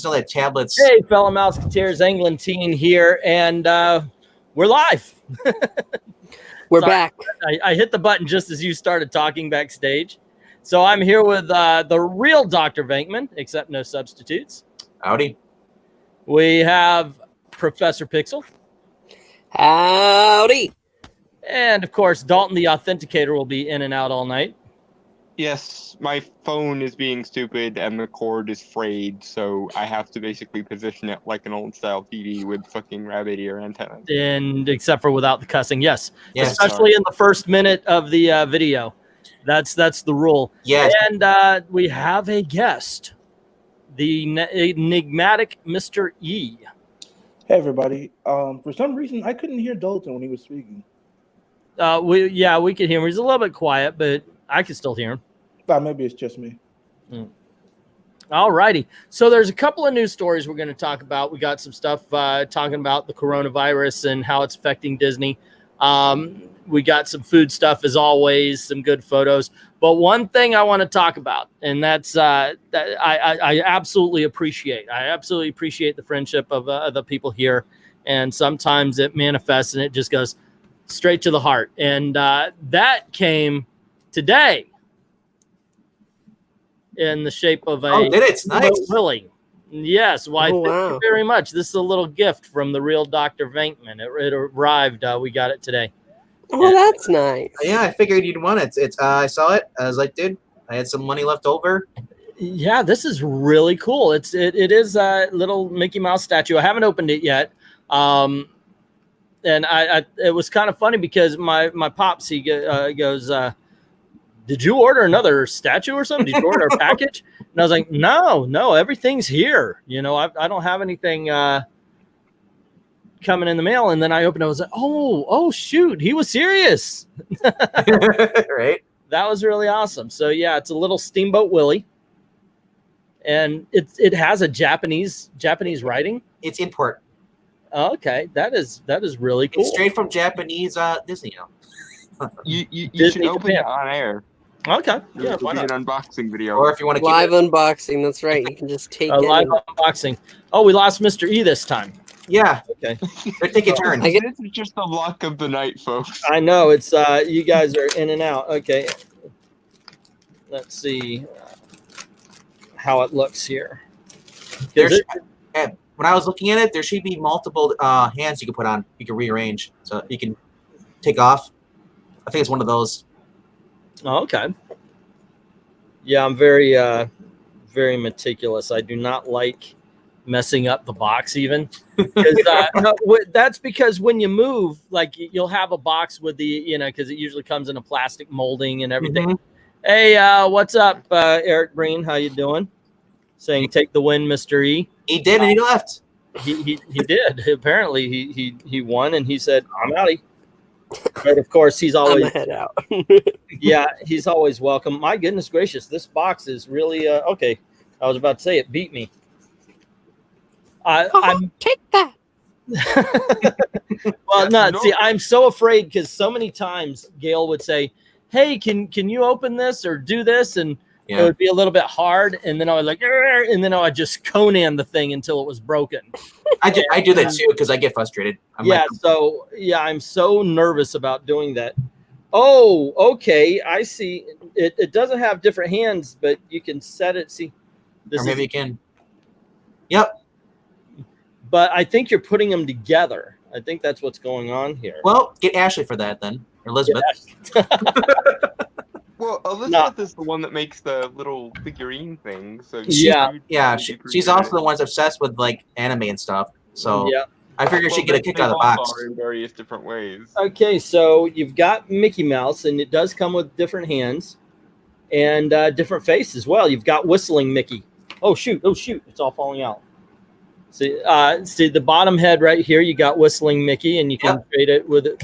Still had tablets. Hey, fellow Mouseketeers, England here, and we're live. We're back. I hit the button just as you started talking backstage. So I'm here with the real Dr. Venkman, except no substitutes. Howdy. We have Professor Pixel. Howdy. And, of course, Dalton the Authenticator will be in and out all night. Yes, my phone is being stupid and the cord is frayed, so I have to basically position it like an old-style TV with fucking rabbit ear antennas. And except for without the cussing, yes. Yes, especially in the first minute of the video. That's the rule. Yes. And we have a guest, the enigmatic Mr. E. Hey everybody. For some reason I couldn't hear Dalton when he was speaking. We could hear him. He's a little bit quiet, but I can still hear him. Maybe it's just me. All righty. So there's a couple of news stories we're going to talk about. We got some stuff talking about the coronavirus and how it's affecting Disney. We got some food stuff as always, some good photos. But one thing I want to talk about, and that's that I absolutely appreciate. I absolutely appreciate the friendship of the people here. And sometimes it manifests and it just goes straight to the heart. And that came today in the shape of a did it? Nice. Willie. Yes, why? Oh, thank wow. you very much. This is a little gift from the real Dr. Venkman. It arrived. We got it today. Oh, that's nice. Yeah, I figured you'd want it. It's I saw it. I was like, dude, I had some money left over. Yeah, this is really cool. It is a little Mickey Mouse statue. I haven't opened it yet. And it was kind of funny because my pops, he goes, did you order another statue or something? Did you order a package? And I was like, no, everything's here. You know, I don't have anything coming in the mail. And then I opened it. I was like, oh, shoot. He was serious. Right. That was really awesome. So, yeah, it's a little Steamboat Willie. And it has a Japanese writing. It's import. Oh, okay. That is really cool. It's straight from Japanese Disney. You Disney should open Japan. it on air. Okay. Yeah, It'll why be not? an unboxing video. Or if you want to keep Live it. unboxing. That's right. You can just take A it. live and- unboxing. Oh, we lost Mr. E this time. Yeah, Okay. they're taking turns. I get- This is just the luck of the night, folks. I know it's you guys are in and out. Okay. Let's see how it looks here. There's, when I was looking at it, there should be multiple hands you can put on. You can rearrange, so you can take off. I think it's one of those. Oh, okay. Yeah, I'm very very meticulous. I do not like messing up the box even. That's because when you move, like you'll have a box with the, because it usually comes in a plastic molding and everything. Mhm. Hey, what's up, Eric Green? How you doing? Saying take the win, Mr. E. He did, and he left. He did. Apparently he won, and he said, I'm outie. But of course, he's I'm always gonna head out. yeah, he's always welcome. My goodness gracious, this box is really okay. I was about to say it beat me. I'm Take that. well, no. See, I'm so afraid because so many times Gail would say, "Hey, can you open this or do this?" And it would be a little bit hard, and then I was like, "Arr!" And then I would just Conan the thing until it was broken. I do that too because I get frustrated. I'm I'm so nervous about doing that. Oh, okay, I see. It doesn't have different hands, but you can set it. See, this or maybe you can. Yep. But I think you're putting them together. I think that's what's going on here. Well, get Ashley for that then, or Elizabeth. Well, Elizabeth is the one that makes the little figurine thing. So Yeah. She's also the one that's obsessed with like anime and stuff. So Yeah. I figured she'd get a kick out of the box. In various different ways. Okay, so you've got Mickey Mouse, and it does come with different hands and different face as well. You've got Whistling Mickey. Oh shoot! It's all falling out. See the bottom head right here. You got Whistling Mickey, and you can trade it with it.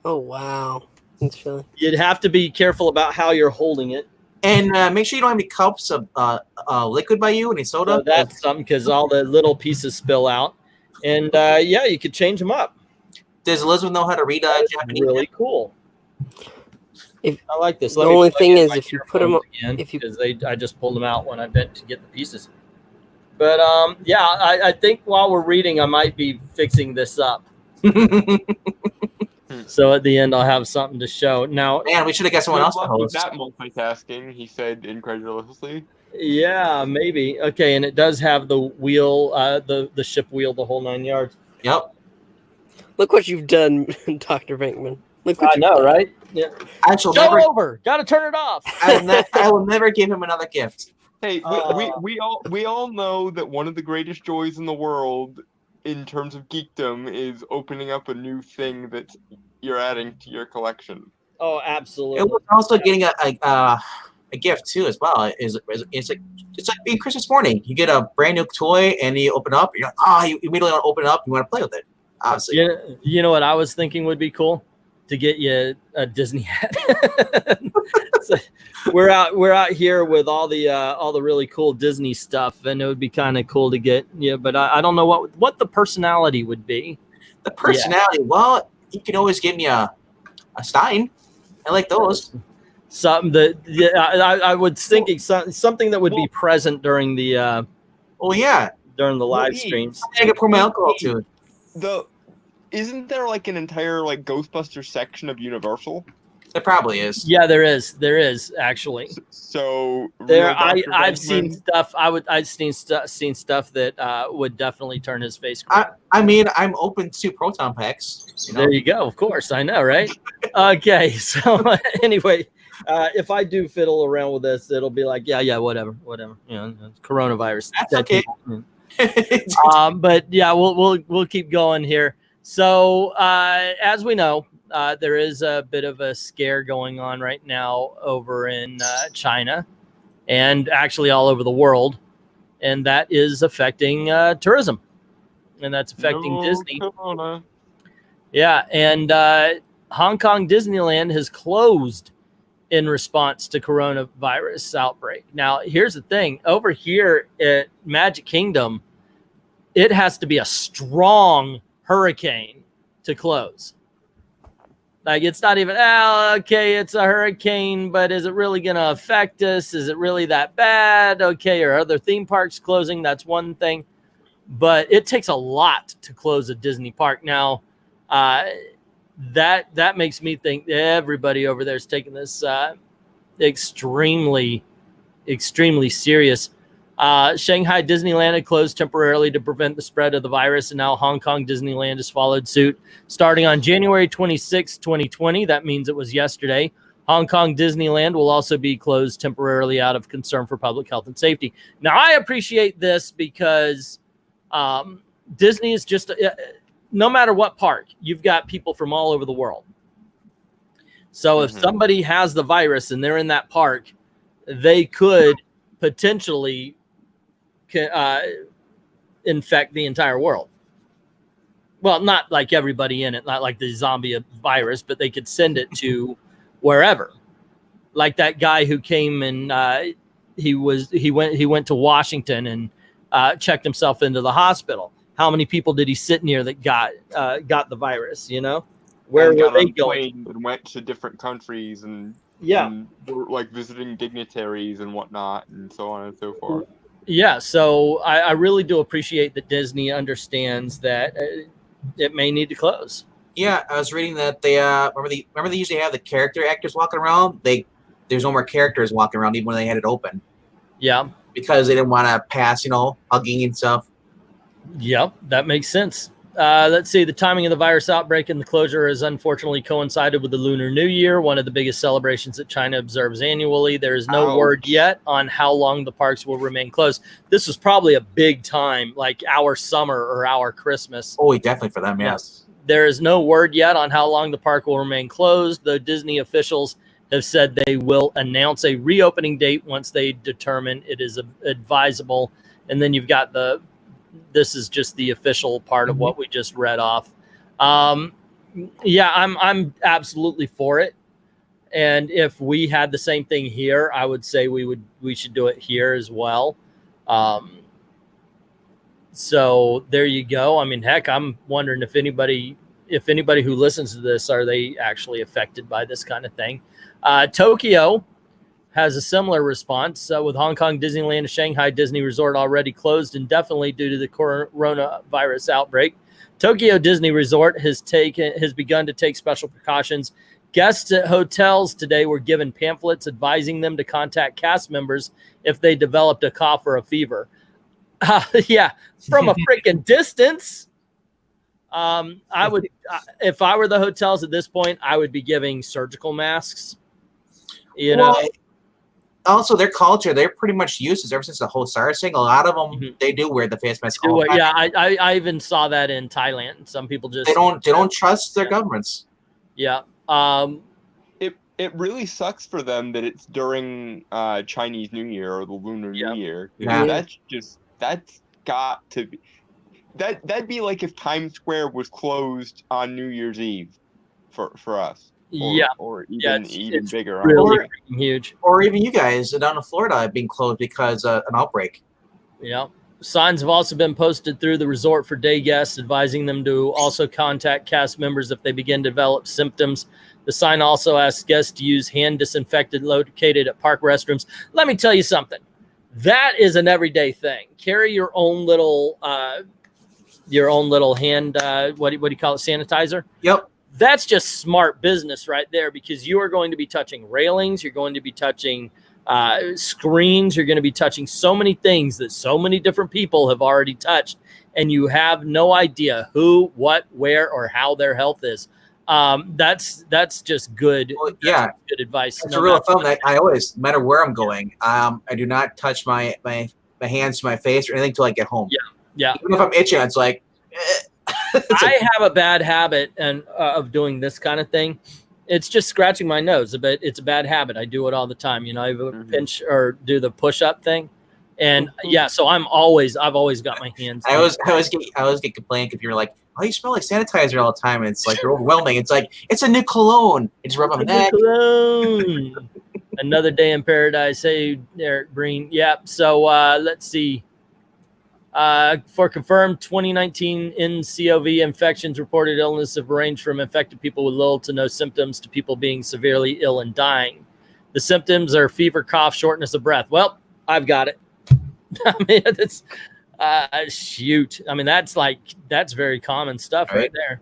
Oh wow. That's really... You'd have to be careful about how you're holding it. And make sure you don't have any cups of liquid by you, any soda. So that's something because all the little pieces spill out. And you could change them up. Does Elizabeth know how to read Japanese? Really cool. I like this. The only thing is if you put them, I just pulled them out when I bent to get the pieces. But yeah, I think while we're reading, I might be fixing this up. So at the end, I'll have something to show. Now, Man, we should have got someone else to With host. that multitasking, he said incredulously. yeah, maybe. Okay, and it does have the wheel, the ship wheel, the whole 9 yards. Yep. Look what you've done, Dr. Venkman. Look what I you've know, done. right? Yeah. I shall Show never. over. Got to turn it off. I will never give him another gift. Hey, we all know that one of the greatest joys in the world, in terms of geekdom, is opening up a new thing that you're adding to your collection. Oh, absolutely. It was also getting a gift too as well. It's like being Christmas morning. You get a brand new toy and you open it up. You're like, you immediately want to open it up. You want to play with it. Obviously. You know what I was thinking would be cool? To get you a Disney hat. So we're out here with all the really cool Disney stuff, and it would be kind of cool to get. Yeah, but I don't know what the personality would be. The personality. Yeah. Well, you can always give me a Stein. I like those. Something that I was thinking something that would be present during the. During the live streams. I can pour my alcohol to it. Isn't there like an entire like Ghostbusters section of Universal? There probably is. Yeah, there is actually. So there, I've seen stuff. I've seen stuff that would definitely turn his face green. I mean, I'm open to proton packs. You know? There you go. Of course, I know, right? Okay, so anyway, if I do fiddle around with this, it'll be like, yeah, whatever. You know, coronavirus. That's okay. But yeah, we'll keep going here. So as we know, there is a bit of a scare going on right now over in China and actually all over the world. And that is affecting tourism. And that's affecting Disney. Corona. Yeah. And Hong Kong Disneyland has closed in response to coronavirus outbreak. Now, here's the thing. Over here at Magic Kingdom, it has to be a strong hurricane to close. Like, it's not even, okay, it's a hurricane, but is it really going to affect us? Is it really that bad? Okay, are other theme parks closing? That's one thing. But it takes a lot to close a Disney park. Now, that makes me think everybody over there is taking this extremely, extremely serious. Shanghai Disneyland had closed temporarily to prevent the spread of the virus, and now Hong Kong Disneyland has followed suit. Starting on January 26, 2020, that means it was yesterday, Hong Kong Disneyland will also be closed temporarily out of concern for public health and safety. Now, I appreciate this because Disney is just, no matter what park, you've got people from all over the world. So if somebody has the virus and they're in that park, they could potentially infect the entire world. Well, not like everybody in it, not like the zombie virus, but they could send it to wherever. Like that guy who came and he went to Washington and checked himself into the hospital. How many people did he sit near that got the virus? You know, where were they going? And went to different countries and were like visiting dignitaries and whatnot, and so on and so forth. Yeah, so I really do appreciate that Disney understands that it may need to close. Yeah, I was reading that they remember they usually have the character actors walking around. There's no more characters walking around even when they had it open. Yeah, because they didn't want to pass, hugging and stuff. Yep, that makes sense. Let's see. The timing of the virus outbreak and the closure has unfortunately coincided with the Lunar New Year, one of the biggest celebrations that China observes annually. There is no word yet on how long the parks will remain closed. This was probably a big time, like our summer or our Christmas. Oh, definitely for them, yes. There is no word yet on how long the park will remain closed, though Disney officials have said they will announce a reopening date once they determine it is advisable. And then you've got this is just the official part of what we just read off. Yeah, I'm absolutely for it. And if we had the same thing here, I would say we should do it here as well. So there you go. I mean, heck, I'm wondering if anybody who listens to this, are they actually affected by this kind of thing? Tokyo has a similar response with Hong Kong Disneyland and Shanghai Disney Resort already closed indefinitely due to the coronavirus outbreak. Tokyo Disney Resort has begun to take special precautions. Guests at hotels today were given pamphlets advising them to contact cast members if they developed a cough or a fever. Yeah, from a freaking distance. I would, if I were the hotels at this point, I would be giving surgical masks. You know, also their culture, they're pretty much used to ever since the whole SARS thing. A lot of them, they do wear the face mask. Yeah, I even saw that in Thailand. Some people just they don't trust their governments. Yeah. It really sucks for them that it's during Chinese New Year or the Lunar New Year. Yeah. That's got to be. That'd be like if Times Square was closed on New Year's Eve for us. Or even it's bigger. Really huge. Or even you guys down in Florida being closed because an outbreak. Yeah. Signs have also been posted through the resort for day guests, advising them to also contact cast members if they begin to develop symptoms. The sign also asks guests to use hand disinfectant located at park restrooms. Let me tell you something. That is an everyday thing. Carry your own little hand, what do you call it, sanitizer? Yep. That's just smart business right there, because you are going to be touching railings. You're going to be touching screens. You're going to be touching so many things that so many different people have already touched, and you have no idea who, what, where, or how their health is. That's just good. Well, yeah, good advice. It's a real thing that I always, no matter where I'm going, I do not touch my hands to my face or anything until I get home. Yeah. Even if I'm itching, it's like. I have a bad habit of doing this kind of thing. It's just scratching my nose, but it's a bad habit. I do it all the time. You know, I pinch or do the push-up thing, and so I've always got my hands. I always get complained if you're like, oh, you smell like sanitizer all the time, and it's like you're overwhelming. It's like it's a new cologne. It's rub on my neck. Cologne. Another day in paradise. Hey, Eric Breen. Yep. So let's see. For confirmed 2019 NCOV infections, reported illness have ranged from infected people with little to no symptoms to people being severely ill and dying. The symptoms are fever, cough, shortness of breath. Well, I've got it. I mean, it's shoot. I mean, that's very common stuff right there.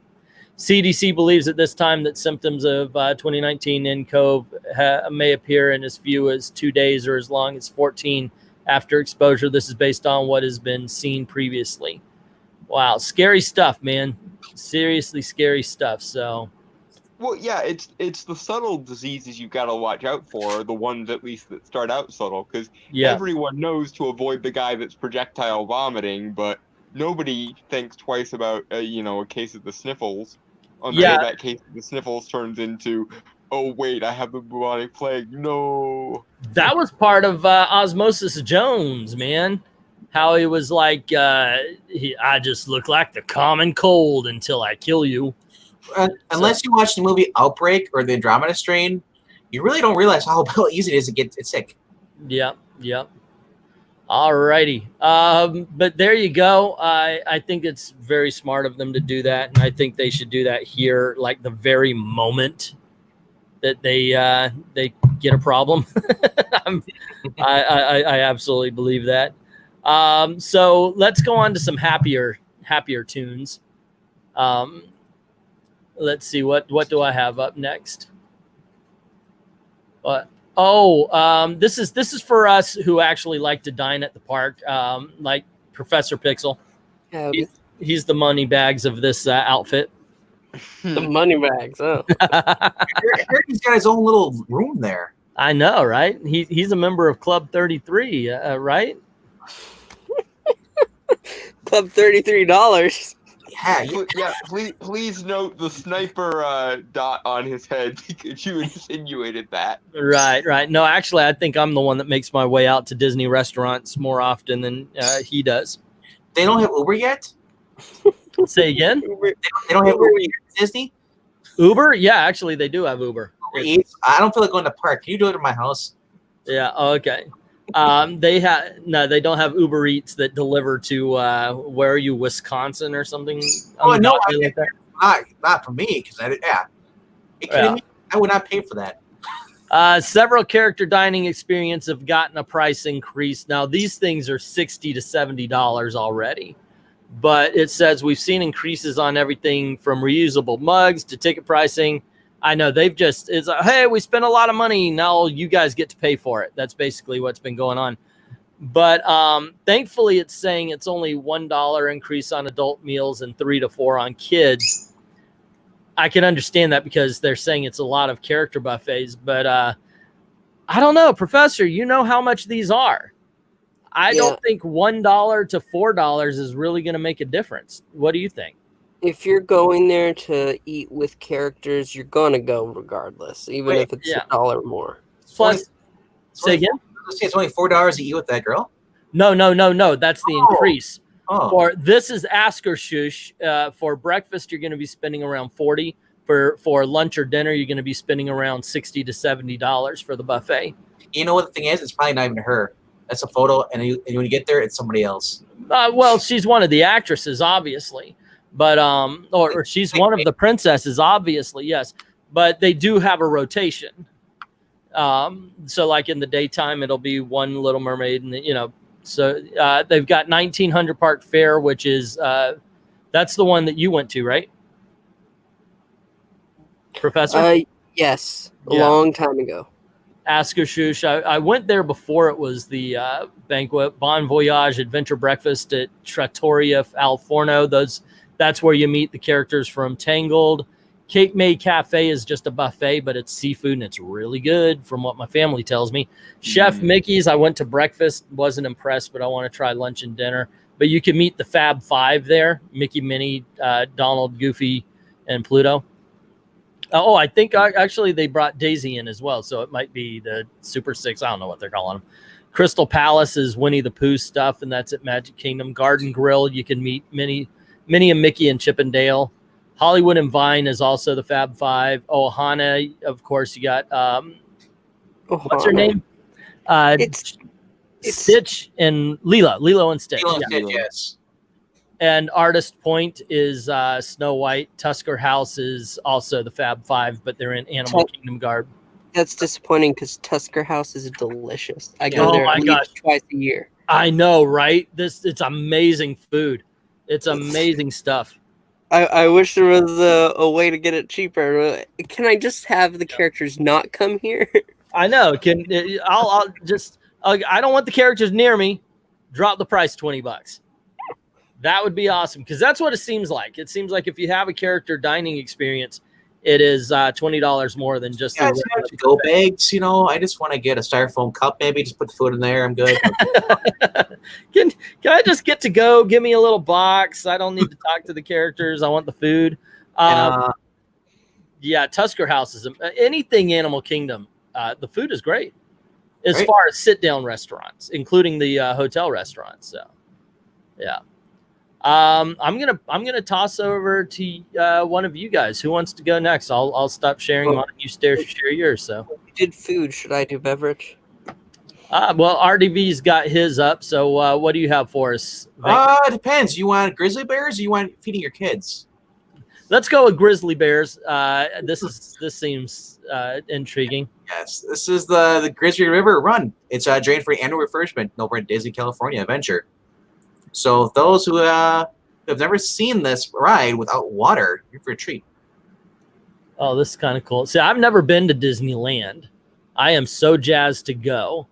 CDC believes at this time that symptoms of 2019 NCOV may appear in as few as 2 days or as long as 14 after exposure. This is based on what has been seen previously. Wow, scary stuff, man. Seriously scary stuff. So, well, yeah, it's the subtle diseases you got to watch out for, the ones at least that start out subtle, because everyone knows to avoid the guy that's projectile vomiting, but nobody thinks twice about a case of the sniffles. That case of the sniffles turns into, oh wait, I have the bubonic plague. No. That was part of Osmosis Jones, man. How he was like, I just look like the common cold until I kill you. Unless you watch the movie Outbreak or the Andromeda Strain, you really don't realize how easy it is to get sick. Yep. All righty. But there you go. I think it's very smart of them to do that, and I think they should do that here, like the very moment that they get a problem. I absolutely believe that. So let's go on to some happier tunes. Let's see, what do I have up next? This is for us who actually like to dine at the park, like Professor Pixel. He's the money bags of this outfit. The money bags, oh. He's got his own little room there. I know, right? He's a member of Club 33, right? Club $33. Yeah. Please note the sniper dot on his head, because you insinuated that. Right. No, actually, I think I'm the one that makes my way out to Disney restaurants more often than he does. They don't have Uber yet? Say again? They don't have Uber yet at Disney? Uber? Yeah, actually, they do have Uber. I don't feel like going to the park. Can you do it at my house? Yeah, okay. They don't have Uber Eats that deliver to where are you, Wisconsin or something? Oh no, not for me, because I would not pay for that. Several character dining experiences have gotten a price increase. Now, these things are $60 to $70 already. But it says we've seen increases on everything from reusable mugs to ticket pricing. I know they've just, it's like, hey, we spent a lot of money. Now you guys get to pay for it. That's basically what's been going on. But thankfully, it's saying it's only $1 increase on adult meals and $3 to $4 on kids. I can understand that because they're saying it's a lot of character buffets. But I don't know, Professor, you know how much these are. I don't think $1 to $4 is really going to make a difference. What do you think? If you're going there to eat with characters, you're going to go regardless, even if it's $1 more. Plus, say again? It's only $4 to eat with that girl? No. That's the increase. For this is Ask Her Shush. For breakfast, you're going to be spending around $40. For lunch or dinner, you're going to be spending around $60 to $70 for the buffet. You know what the thing is? It's probably not even her. That's a photo, and when you get there, it's somebody else. Well, she's one of the actresses, obviously, but or she's one of the princesses, obviously, yes. But they do have a rotation. So like in the daytime, it'll be one Little Mermaid, and so they've got 1900 Park Fair, which is that's the one that you went to, right, Professor? Yes, a long time ago. Ask Her Shush. I went there before it was the banquet. Bon Voyage Adventure Breakfast at Trattoria Al Forno. That's where you meet the characters from Tangled. Cape May Cafe is just a buffet, but it's seafood and it's really good from what my family tells me. Chef Mickey's, I went to breakfast, wasn't impressed, but I want to try lunch and dinner. But you can meet the Fab Five there: Mickey, Minnie, Donald, Goofy, and Pluto. I think actually they brought Daisy in as well, so it might be the Super Six. I don't know what they're calling them. Crystal Palace is Winnie the Pooh stuff, and that's at Magic Kingdom. Garden Grill, you can meet Minnie and Mickey and Chip and Dale. Hollywood and Vine is also the Fab Five. Ohana, of course, you got what's her name? It's Stitch and Lilo and Stitch. Yes. And Artist Point is Snow White. Tusker House is also the Fab Five, but they're in Animal Kingdom garb. That's disappointing because Tusker House is delicious. I go there at least twice a year. I know, right? It's amazing food. It's amazing stuff. I wish there was a way to get it cheaper. Can I just have the characters not come here? I know. I'll just I don't want the characters near me. Drop the price $20. That would be awesome because that's what it seems like. It seems like if you have a character dining experience, it is $20 more than just go bags. I just want to get a styrofoam cup, maybe just put the food in there. I'm good. Can I just get to go? Give me a little box. I don't need to talk to the characters. I want the food. Tusker House is anything Animal Kingdom. The food is great as far as sit down restaurants, including the hotel restaurants. So, yeah. I'm gonna toss over to one of you guys. Who wants to go next? I'll stop sharing mine. You share yours. So you did food. Should I do beverage? Well, RDV's got his up. So what do you have for us? It depends. You want grizzly bears or you want feeding your kids? Let's go with grizzly bears. This seems intriguing. Yes, this is the Grizzly River Run. It's drain free and refreshment over at Disney California Adventure. So those who have never seen this ride without water, you're for a treat. Oh, this is kind of cool. See, I've never been to Disneyland. I am so jazzed to go.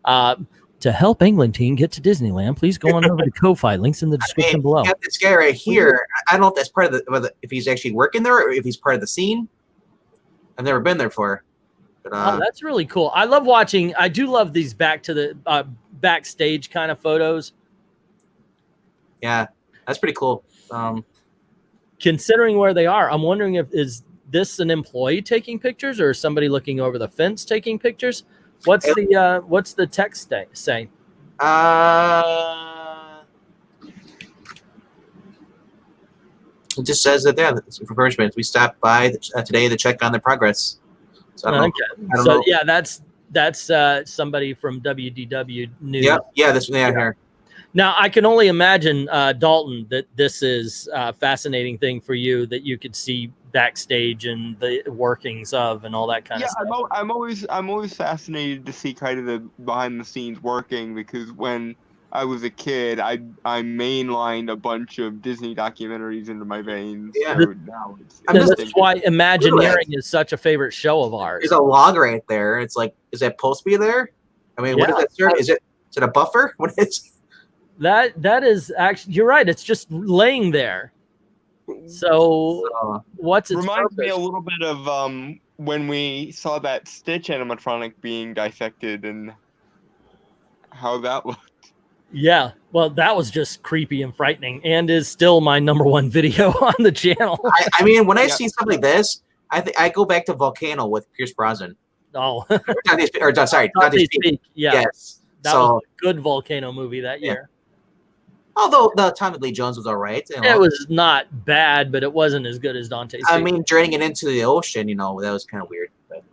To help England team get to Disneyland, please go on over to Ko-Fi. Links in the description below. Got this guy right here. I don't know if that's part of if he's actually working there or if he's part of the scene. I've never been there before. But, that's really cool. I love watching. I do love these backstage kind of photos. Yeah, that's pretty cool. Considering where they are, I'm wondering is this an employee taking pictures or somebody looking over the fence taking pictures? What's the text say? It just says that there. It's encouragement. We stopped by today to check on the progress. So I don't know. Yeah, that's somebody from WDW News. Yeah, that's what they have here. Now, I can only imagine, Dalton, that this is a fascinating thing for you, that you could see backstage and the workings of and all that kind of stuff. I'm always fascinated to see kind of the behind the scenes working, because when I was a kid, I mainlined a bunch of Disney documentaries into my veins. Yeah. So now that's why Imagineering is such a favorite show of ours. There's a log right there. It's like, is that supposed to be there? I mean, what is that serve? Is it a buffer? What is that is actually, you're right. It's just laying there. So what's its reminds me purpose? a little bit of when we saw that Stitch animatronic being dissected and how that looked. Yeah, well, that was just creepy and frightening, and is still my -- video on the channel. I mean, when I see something like this, I go back to Volcano with Pierce Brosnan. Oh, sorry, not they speak. Yeah, yes. That was a good Volcano movie that year. Although the Tommy Lee Jones was all right. It was not bad, but it wasn't as good as Dante's Peak. I mean, draining it into the ocean, that was kind of weird. But.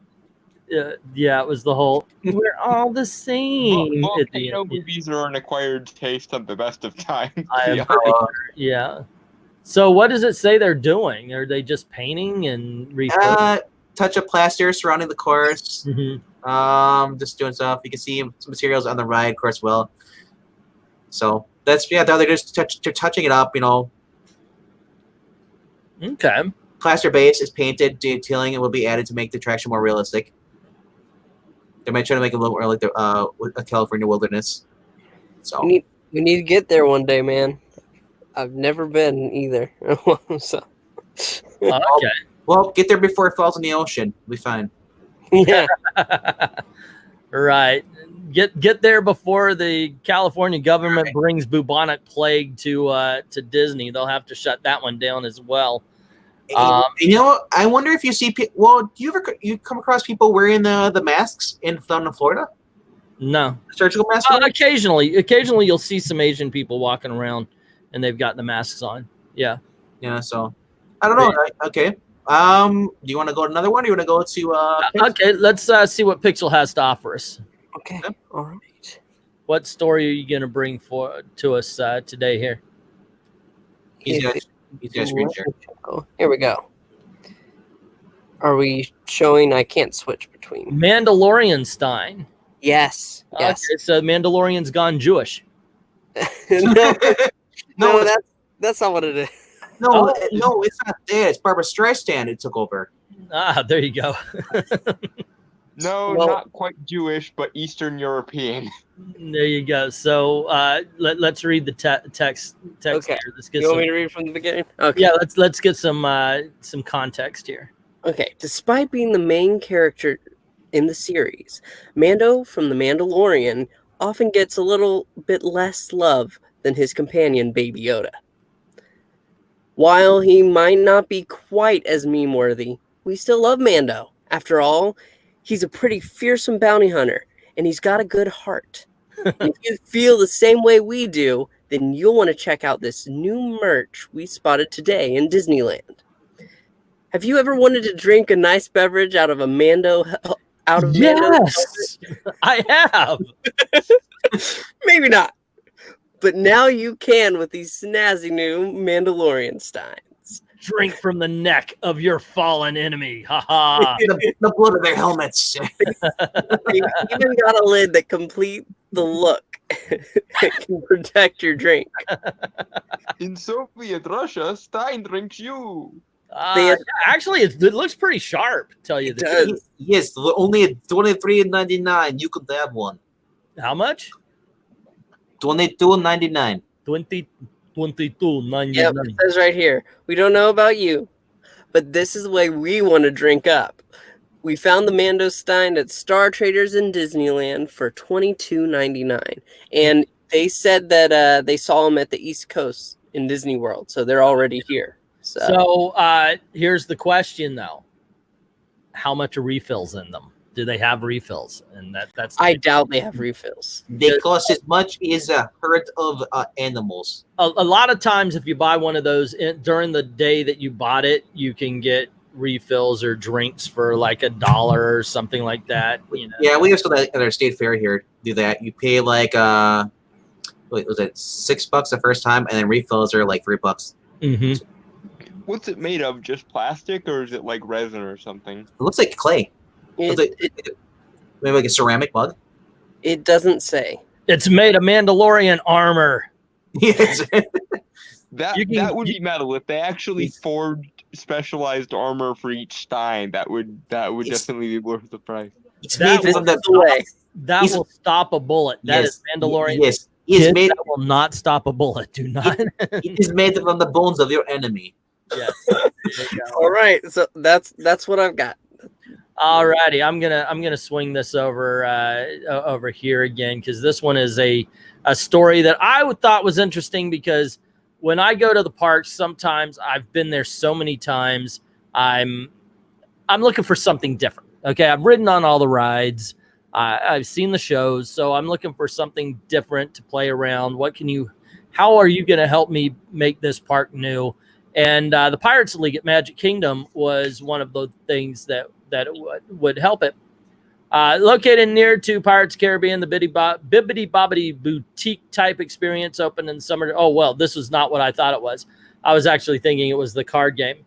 Yeah, it was the whole, we're all the same. Volcano movies are an acquired taste at the best of times. Yeah. So what does it say they're doing? Are they just painting and refilling? Touch of plaster surrounding the course. Just doing stuff. You can see some materials on the ride course well. So that's they're just touching it up, Okay. Plaster base is painted. Detailing it will be added to make the attraction more realistic. They might try to make it a little more like a California wilderness. So we need to get there one day, man. I've never been either. So. Okay. Well, get there before it falls in the ocean. We'll be fine. Yeah. Right. Get there before the California government brings bubonic plague to Disney. They'll have to shut that one down as well. I wonder if you see do you come across people wearing the masks down in Florida? No. Surgical masks? Occasionally you'll see some Asian people walking around and they've got the masks on. Yeah. Yeah, so I don't know. Okay. Do you want to go to another one, or you want to go to okay, let's see what Pixel has to offer us. Okay. All right. What story are you going to bring to us today here? He's got a screen share. Oh, here we go. Are we showing? I can't switch between. Mandalorian Stein. Yes. Yes. Okay, so Mandalorian's gone Jewish. No, that's not what it is. No, it's not that. It's Barbara Streisand who took over. There you go. No, not quite Jewish, but Eastern European. There you go. So let's read the text okay. here. Let's get you want me to read from the beginning? Okay. Yeah, let's get some context here. Okay. Despite being the main character in the series, Mando from The Mandalorian often gets a little bit less love than his companion, Baby Yoda. While he might not be quite as meme-worthy, we still love Mando. After all, he's a pretty fearsome bounty hunter, and he's got a good heart. If you feel the same way we do, then you'll want to check out this new merch we spotted today in Disneyland. Have you ever wanted to drink a nice beverage out of Mando? Yes, I have. Maybe not. But now you can with these snazzy new Mandalorian Steins. Drink from the neck of your fallen enemy. Ha ha. The blood of their helmets. You even got a lid that complete the look. It can protect your drink. In Soviet Russia, Stein drinks you. Actually, it looks pretty sharp. Tell you the truth. Yes, only $23.99. You could have one. How much? $22.99. $22.99. Yep, it says right here. We don't know about you, but this is the way we want to drink up. We found the Mando Stein at Star Traders in Disneyland for $22.99, and they said that they saw them at the East Coast in Disney World, so they're already here. So here's the question, though: how much are refills in them? Do they have refills? And that's I doubt they have refills. They cost as much as a herd of animals. A lot of times, if you buy one of those during the day that you bought it, you can get refills or drinks for like $1 or something like that. Yeah, we have some at our state fair here do that. You pay like was it $6 the first time, and then refills are like $3. Mm-hmm. What's it made of? Just plastic, or is it like resin or something? It looks like clay. Maybe like a ceramic mug. It doesn't say. It's made of Mandalorian armor. Yes. That would be metal if they actually forged specialized armor for each Stein. That would definitely be worth the price. It's made from the That will stop a bullet. That is Mandalorian. Yes, that will not stop a bullet. Do not. It is made from the bones of your enemy. Yes. All right, so that's what I've got. All righty, I'm gonna swing this over here again, because this one is a story that I thought was interesting, because when I go to the parks, sometimes I've been there so many times, I'm looking for something different. Okay, I've ridden on all the rides, I've seen the shows, so I'm looking for something different to play around. How are you going to help me make this park new? And the Pirates League at Magic Kingdom was one of the things that would help it. Located near to Pirates Caribbean, the Bibbidi Bobbidi boutique type experience opened in summer. Oh, well, this was not what I thought it was. I was actually thinking it was the card game.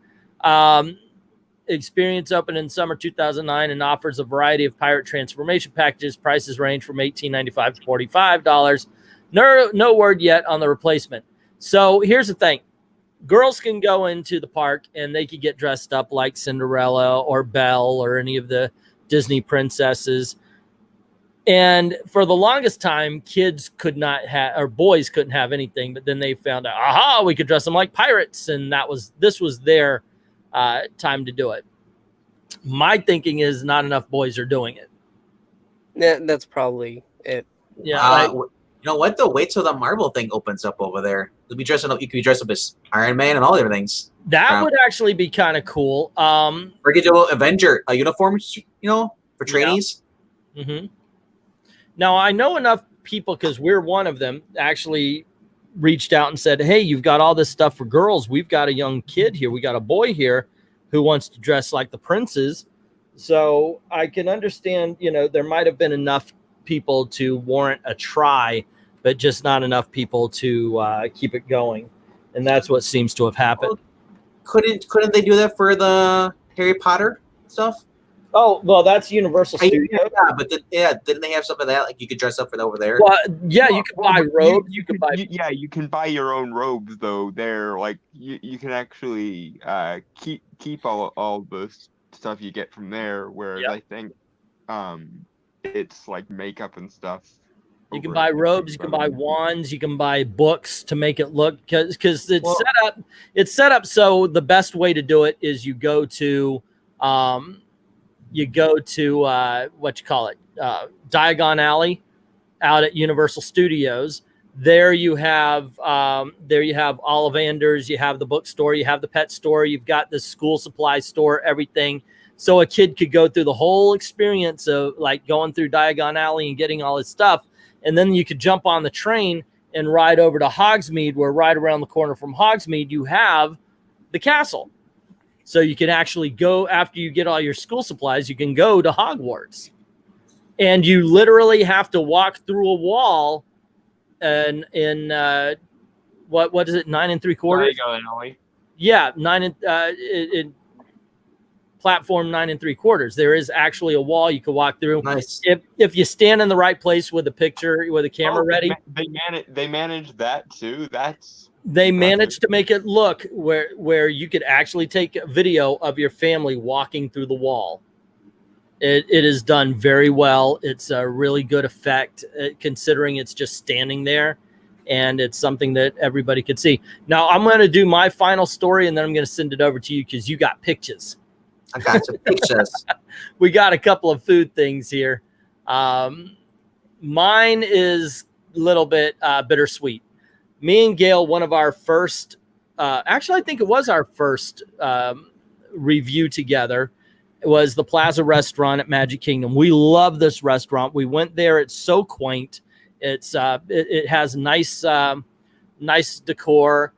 Experience opened in summer 2009 and offers a variety of pirate transformation packages. Prices range from $18.95 to $45. No word yet on the replacement. So here's the thing. Girls can go into the park and they could get dressed up like Cinderella or Belle or any of the Disney princesses. And for the longest time, kids could not have, or boys couldn't have anything. But then they found out, aha, we could dress them like pirates. And this was their time to do it. My thinking is not enough boys are doing it. Yeah, that's probably it. Yeah. You know what? Though, wait till the Marvel thing opens up over there. You'll be dressing up. You could be dressed up as Iron Man and all the other things. That would actually be kind of cool. Or get your Avenger uniforms, for trainees. Yeah. Mm-hmm. Now I know enough people, because we're one of them, actually reached out and said, "Hey, you've got all this stuff for girls. We've got a young kid here. We got a boy here who wants to dress like the princes." So I can understand, there might have been enough people to warrant a try, but just not enough people to keep it going. And that's what seems to have happened. Couldn't they do that for the Harry Potter stuff? Oh, well, that's Universal Studios. Yeah, but didn't they have some of that? Like you could dress up for that over there. Well, yeah, you can buy robes. You can buy your own robes though. They're like you can actually keep all the stuff you get from there. Whereas I think it's like makeup and stuff. You can buy robes, you can buy wands, you can buy books to make it look, because it's set up so the best way to do it is you go to Diagon Alley out at Universal Studios. There you have Ollivanders, you have the bookstore, you have the pet store, you've got the school supply store, everything. So a kid could go through the whole experience of like going through Diagon Alley and getting all his stuff. And then you could jump on the train and ride over to Hogsmeade, where right around the corner from Hogsmeade, you have the castle. So you can actually go, after you get all your school supplies, you can go to Hogwarts. And you literally have to walk through a wall and in what is it, 9 3/4? Yeah, in platform 9 3/4. There is actually a wall you can walk through. Nice. If you stand in the right place with a picture, with a camera ready. They manage that too. They managed to make it look where you could actually take a video of your family walking through the wall. It is done very well. It's a really good effect, considering it's just standing there, and it's something that everybody could see. Now, I'm going to do my final story, and then I'm going to send it over to you because you got pictures. I got some pictures. We got a couple of food things here. Mine is a little bit bittersweet. Me and Gail, one of our first, actually, I think it was our first review together, was the Plaza Restaurant at Magic Kingdom. We love this restaurant. We went there. It's so quaint. It has nice decor,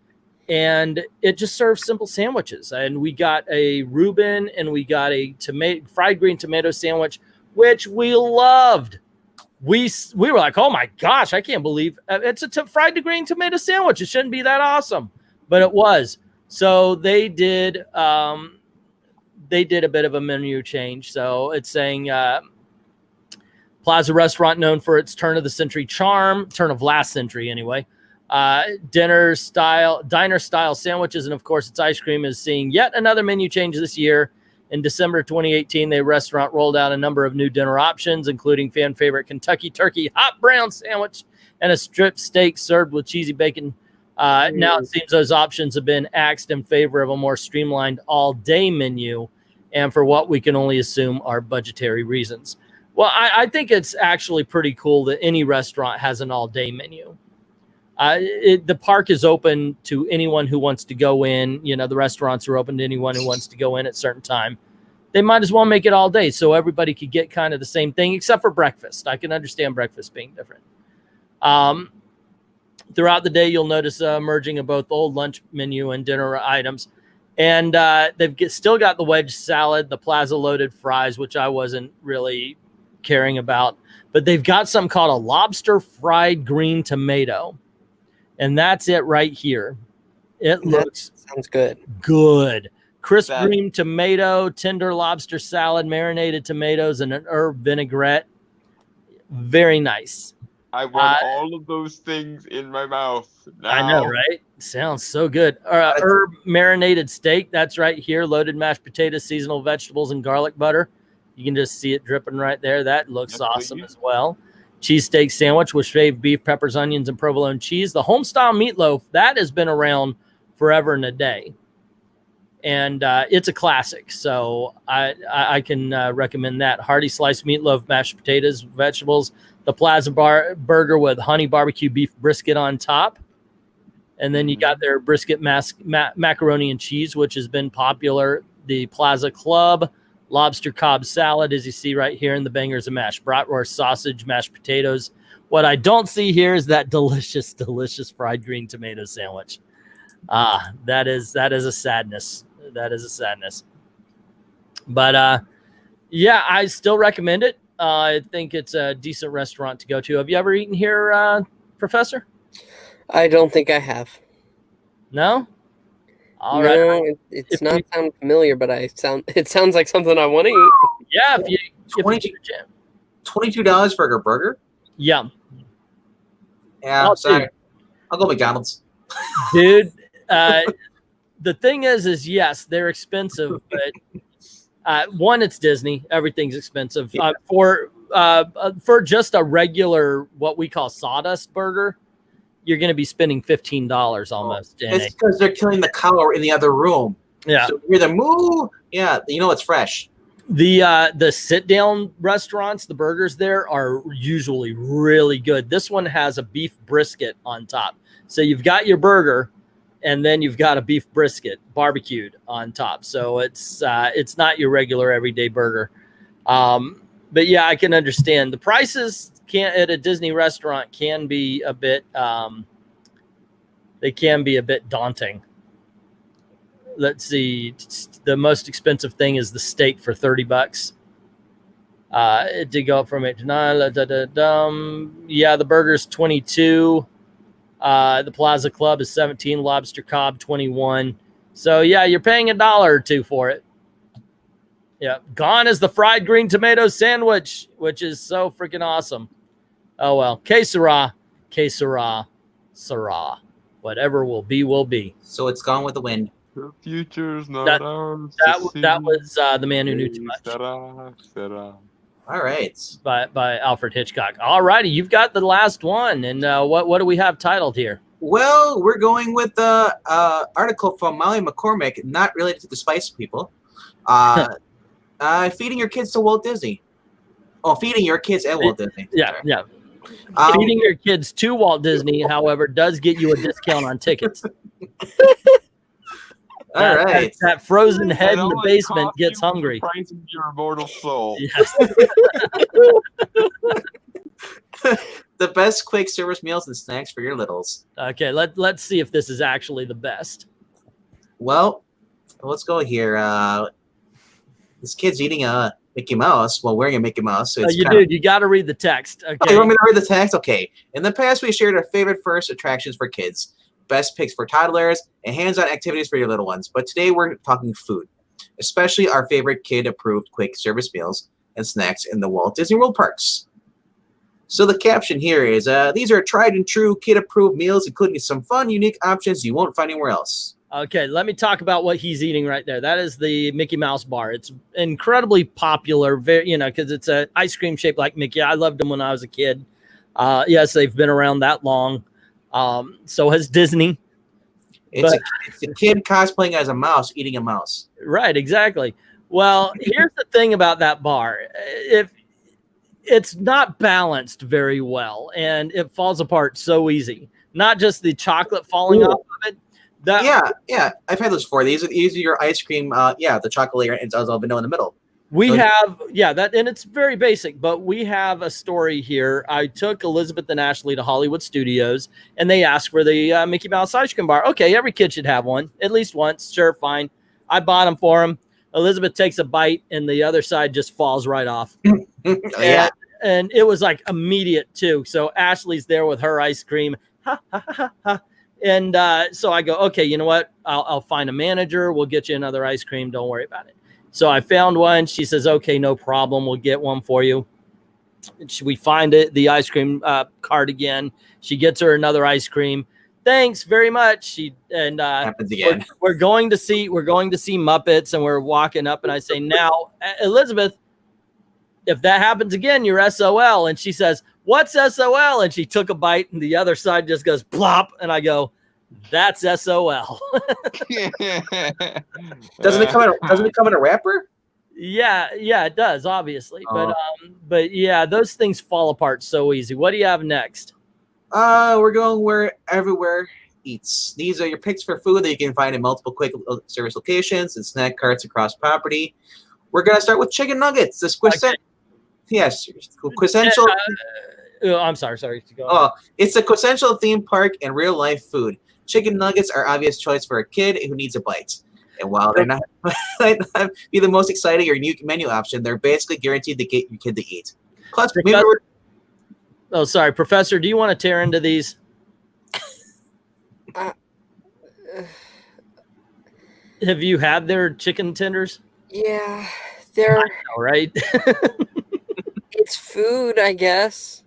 and it just serves simple sandwiches. And we got a Reuben and we got a fried green tomato sandwich, which we loved. We were like, oh my gosh, I can't believe it's a fried green tomato sandwich. It shouldn't be that awesome, but it was. So they did a bit of a menu change. So it's saying Plaza Restaurant, known for its turn of the century charm, turn of last century anyway. Diner style sandwiches, and of course its ice cream, is seeing yet another menu change this year. In December 2018, the restaurant rolled out a number of new dinner options, including fan favorite Kentucky Turkey Hot Brown Sandwich and a strip steak served with cheesy bacon. Now it seems those options have been axed in favor of a more streamlined all-day menu, and for what we can only assume are budgetary reasons. Well, I think it's actually pretty cool that any restaurant has an all-day menu. The park is open to anyone who wants to go in. You know, the restaurants are open to anyone who wants to go in at a certain time. They might as well make it all day so everybody could get kind of the same thing, except for breakfast. I can understand breakfast being different. Throughout the day, you'll notice a merging of both old lunch menu and dinner items. And they've still got the wedge salad, the plaza loaded fries, which I wasn't really caring about. But they've got something called a lobster fried green tomato. And that's it right here. It looks sounds good. Good. Crisp green tomato, tender lobster salad, marinated tomatoes, and an herb vinaigrette. Very nice. I want all of those things in my mouth now. I know, right? Sounds so good. Herb marinated steak. That's right here. Loaded mashed potatoes, seasonal vegetables, and garlic butter. You can just see it dripping right there. That looks awesome as well. Cheesesteak sandwich with shaved beef, peppers, onions, and provolone cheese. The home-style meatloaf, that has been around forever and a day. And it's a classic, so I can recommend that. Hearty sliced meatloaf, mashed potatoes, vegetables. The Plaza burger with honey barbecue beef brisket on top. And then you got their brisket macaroni and cheese, which has been popular. The Plaza Club. Lobster Cobb salad, as you see right here in the bangers and mash. Bratwurst sausage, mashed potatoes. What I don't see here is that delicious, delicious fried green tomato sandwich. That is a sadness. That is a sadness. But yeah, I still recommend it. I think it's a decent restaurant to go to. Have you ever eaten here, Professor? I don't think I have. No? All no, right. It's not sound familiar, but it sounds like something I want to eat. Yeah, if you $22 for a burger? Yeah. Yeah, sorry. I'll go McDonald's. Dude, the thing is yes, they're expensive, but one, it's Disney. Everything's expensive. Yeah. For just a regular, what we call sawdust burger, you're going to be spending $15 almost. It's because they're killing the cow in the other room. Yeah. So you're the moo. Yeah, you know it's fresh. The sit-down restaurants, the burgers there are usually really good. This one has a beef brisket on top. So you've got your burger, and then you've got a beef brisket barbecued on top. So it's not your regular everyday burger. But yeah, I can understand the prices at a Disney restaurant can be a bit daunting. Let's see, the most expensive thing is the steak for $30. It did go up from 8 to 9. Yeah, the burger's 22. The Plaza Club is 17. Lobster Cobb 21. So yeah, you're paying $1 or $2 for it. Yeah, gone is the fried green tomato sandwich, which is so freaking awesome. Oh well, que sera, sera. Whatever will be, will be. So it's gone with the wind. The future's not ours. That was The Man Who Knew Too Much. All right. By Alfred Hitchcock. All righty, you've got the last one, and what do we have titled here? Well, we're going with the article from Molly McCormick, not related to the Spice People. Feeding your kids to Walt Disney. Oh, feeding your kids at Walt Disney. Yeah, yeah. Feeding your kids to Walt Disney, however, does get you a discount on tickets. All right. That frozen head in the basement gets hungry. Price of your immortal soul. Yes. The best quick service meals and snacks for your littles. Okay, let's see if this is actually the best. Well, let's go here. This kid's eating a Mickey Mouse while wearing a Mickey Mouse. So it's you got to read the text. Okay. Oh, you want me to read the text? Okay. In the past, we shared our favorite first attractions for kids. best picks for toddlers, and hands-on activities for your little ones. But today we're talking food, especially our favorite kid-approved quick service meals and snacks in the Walt Disney World parks. So the caption here is, these are tried and true kid-approved meals, including some fun, unique options you won't find anywhere else. Okay, let me talk about what he's eating right there. That is the Mickey Mouse bar. It's incredibly popular, very, because it's an ice cream shaped like Mickey. I loved them when I was a kid. Yes, they've been around that long. So has Disney. It's a kid cosplaying as a mouse, eating a mouse. Right, exactly. Well, here's the thing about that bar. If it's not balanced very well, and it falls apart so easy. Not just the chocolate falling off of it. Yeah. I've had those before. These are your ice cream. The chocolate layer and it's all vanilla in the middle. We have, and it's very basic, but we have a story here. I took Elizabeth and Ashley to Hollywood Studios, and they asked for the Mickey Mouse ice cream bar. Okay, every kid should have one, at least once. Sure, fine. I bought them for them. Elizabeth takes a bite, and the other side just falls right off. Yeah. And it was like immediate, too. So Ashley's there with her ice cream. And so I go, okay, you know what? I'll find a manager. We'll get you another ice cream. Don't worry about it. So I found one. She says, okay, no problem. We'll get one for you. We find the ice cream cart again. She gets her another ice cream. Thanks very much. Happens again. We're going to see Muppets, and we're walking up, and I say, now, Elizabeth, if that happens again, you're SOL. And she says, what's SOL? And she took a bite, and the other side just goes plop. And I go, that's SOL. Doesn't it come in a wrapper? Yeah, it does, obviously. But yeah, those things fall apart so easy. What do you have next? We're going where everywhere eats. These are your picks for food that you can find in multiple quick service locations and snack carts across property. We're gonna start with chicken nuggets. This quintessential. I'm sorry. Go on. It's a quintessential theme park and real life food. Chicken nuggets are obvious choice for a kid who needs a bite. And while they're not might not be the most exciting or unique menu option, they're basically guaranteed to get your kid to eat. Plus, Professor, do you want to tear into these? Have you had their chicken tenders? Yeah, they're all right. It's food, I guess.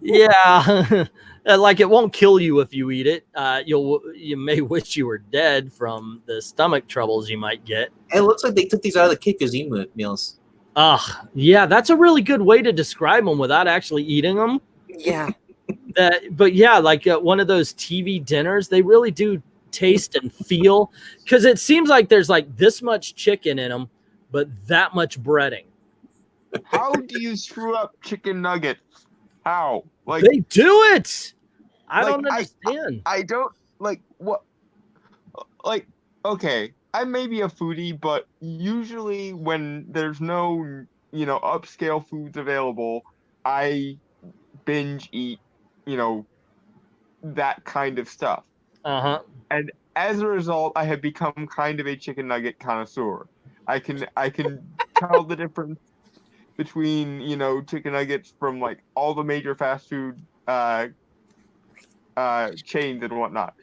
Yeah. Like, it won't kill you if you eat it. You may wish you were dead from the stomach troubles you might get. It looks like they took these out of the kid cuisine meals. Yeah, that's a really good way to describe them without actually eating them. Yeah. Like one of those TV dinners, they really do taste and feel, because it seems like there's like this much chicken in them, but that much breading. How do you screw up chicken nuggets? How? Like, they do it. I don't understand. I don't like what. Like, okay, I may be a foodie, but usually when there's no, upscale foods available, I binge eat, that kind of stuff. And as a result, I have become kind of a chicken nugget connoisseur. I can tell the difference between, chicken nuggets from like all the major fast food chains and whatnot.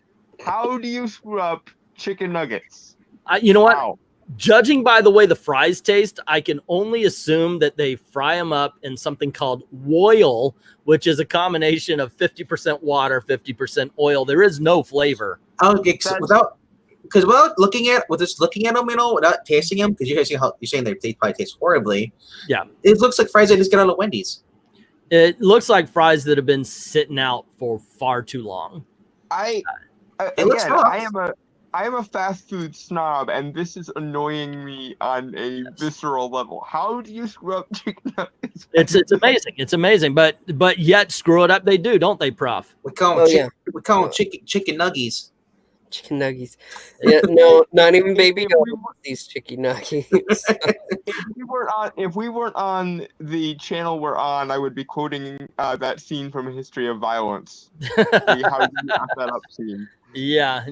How do you screw up chicken nuggets? You know what? How? Judging by the way the fries taste, I can only assume that they fry them up in something called oil, which is a combination of 50% water, 50% oil. There is no flavor. Without looking at them, without tasting them, because you're saying they probably taste horribly. Yeah, it looks like fries I just got out of Wendy's. It looks like fries that have been sitting out for far too long. I am a fast food snob, and this is annoying me on a visceral level. How do you screw up chicken nuggets? It's amazing. It's amazing, but yet screw it up they do, don't they, Prof? We call them chicken nuggies. Chicken nuggies. Yeah, no, not even baby these chicken nuggies. If we weren't on the channel we're on, I would be quoting that scene from A History of Violence. How do you knock that up scene? Yeah.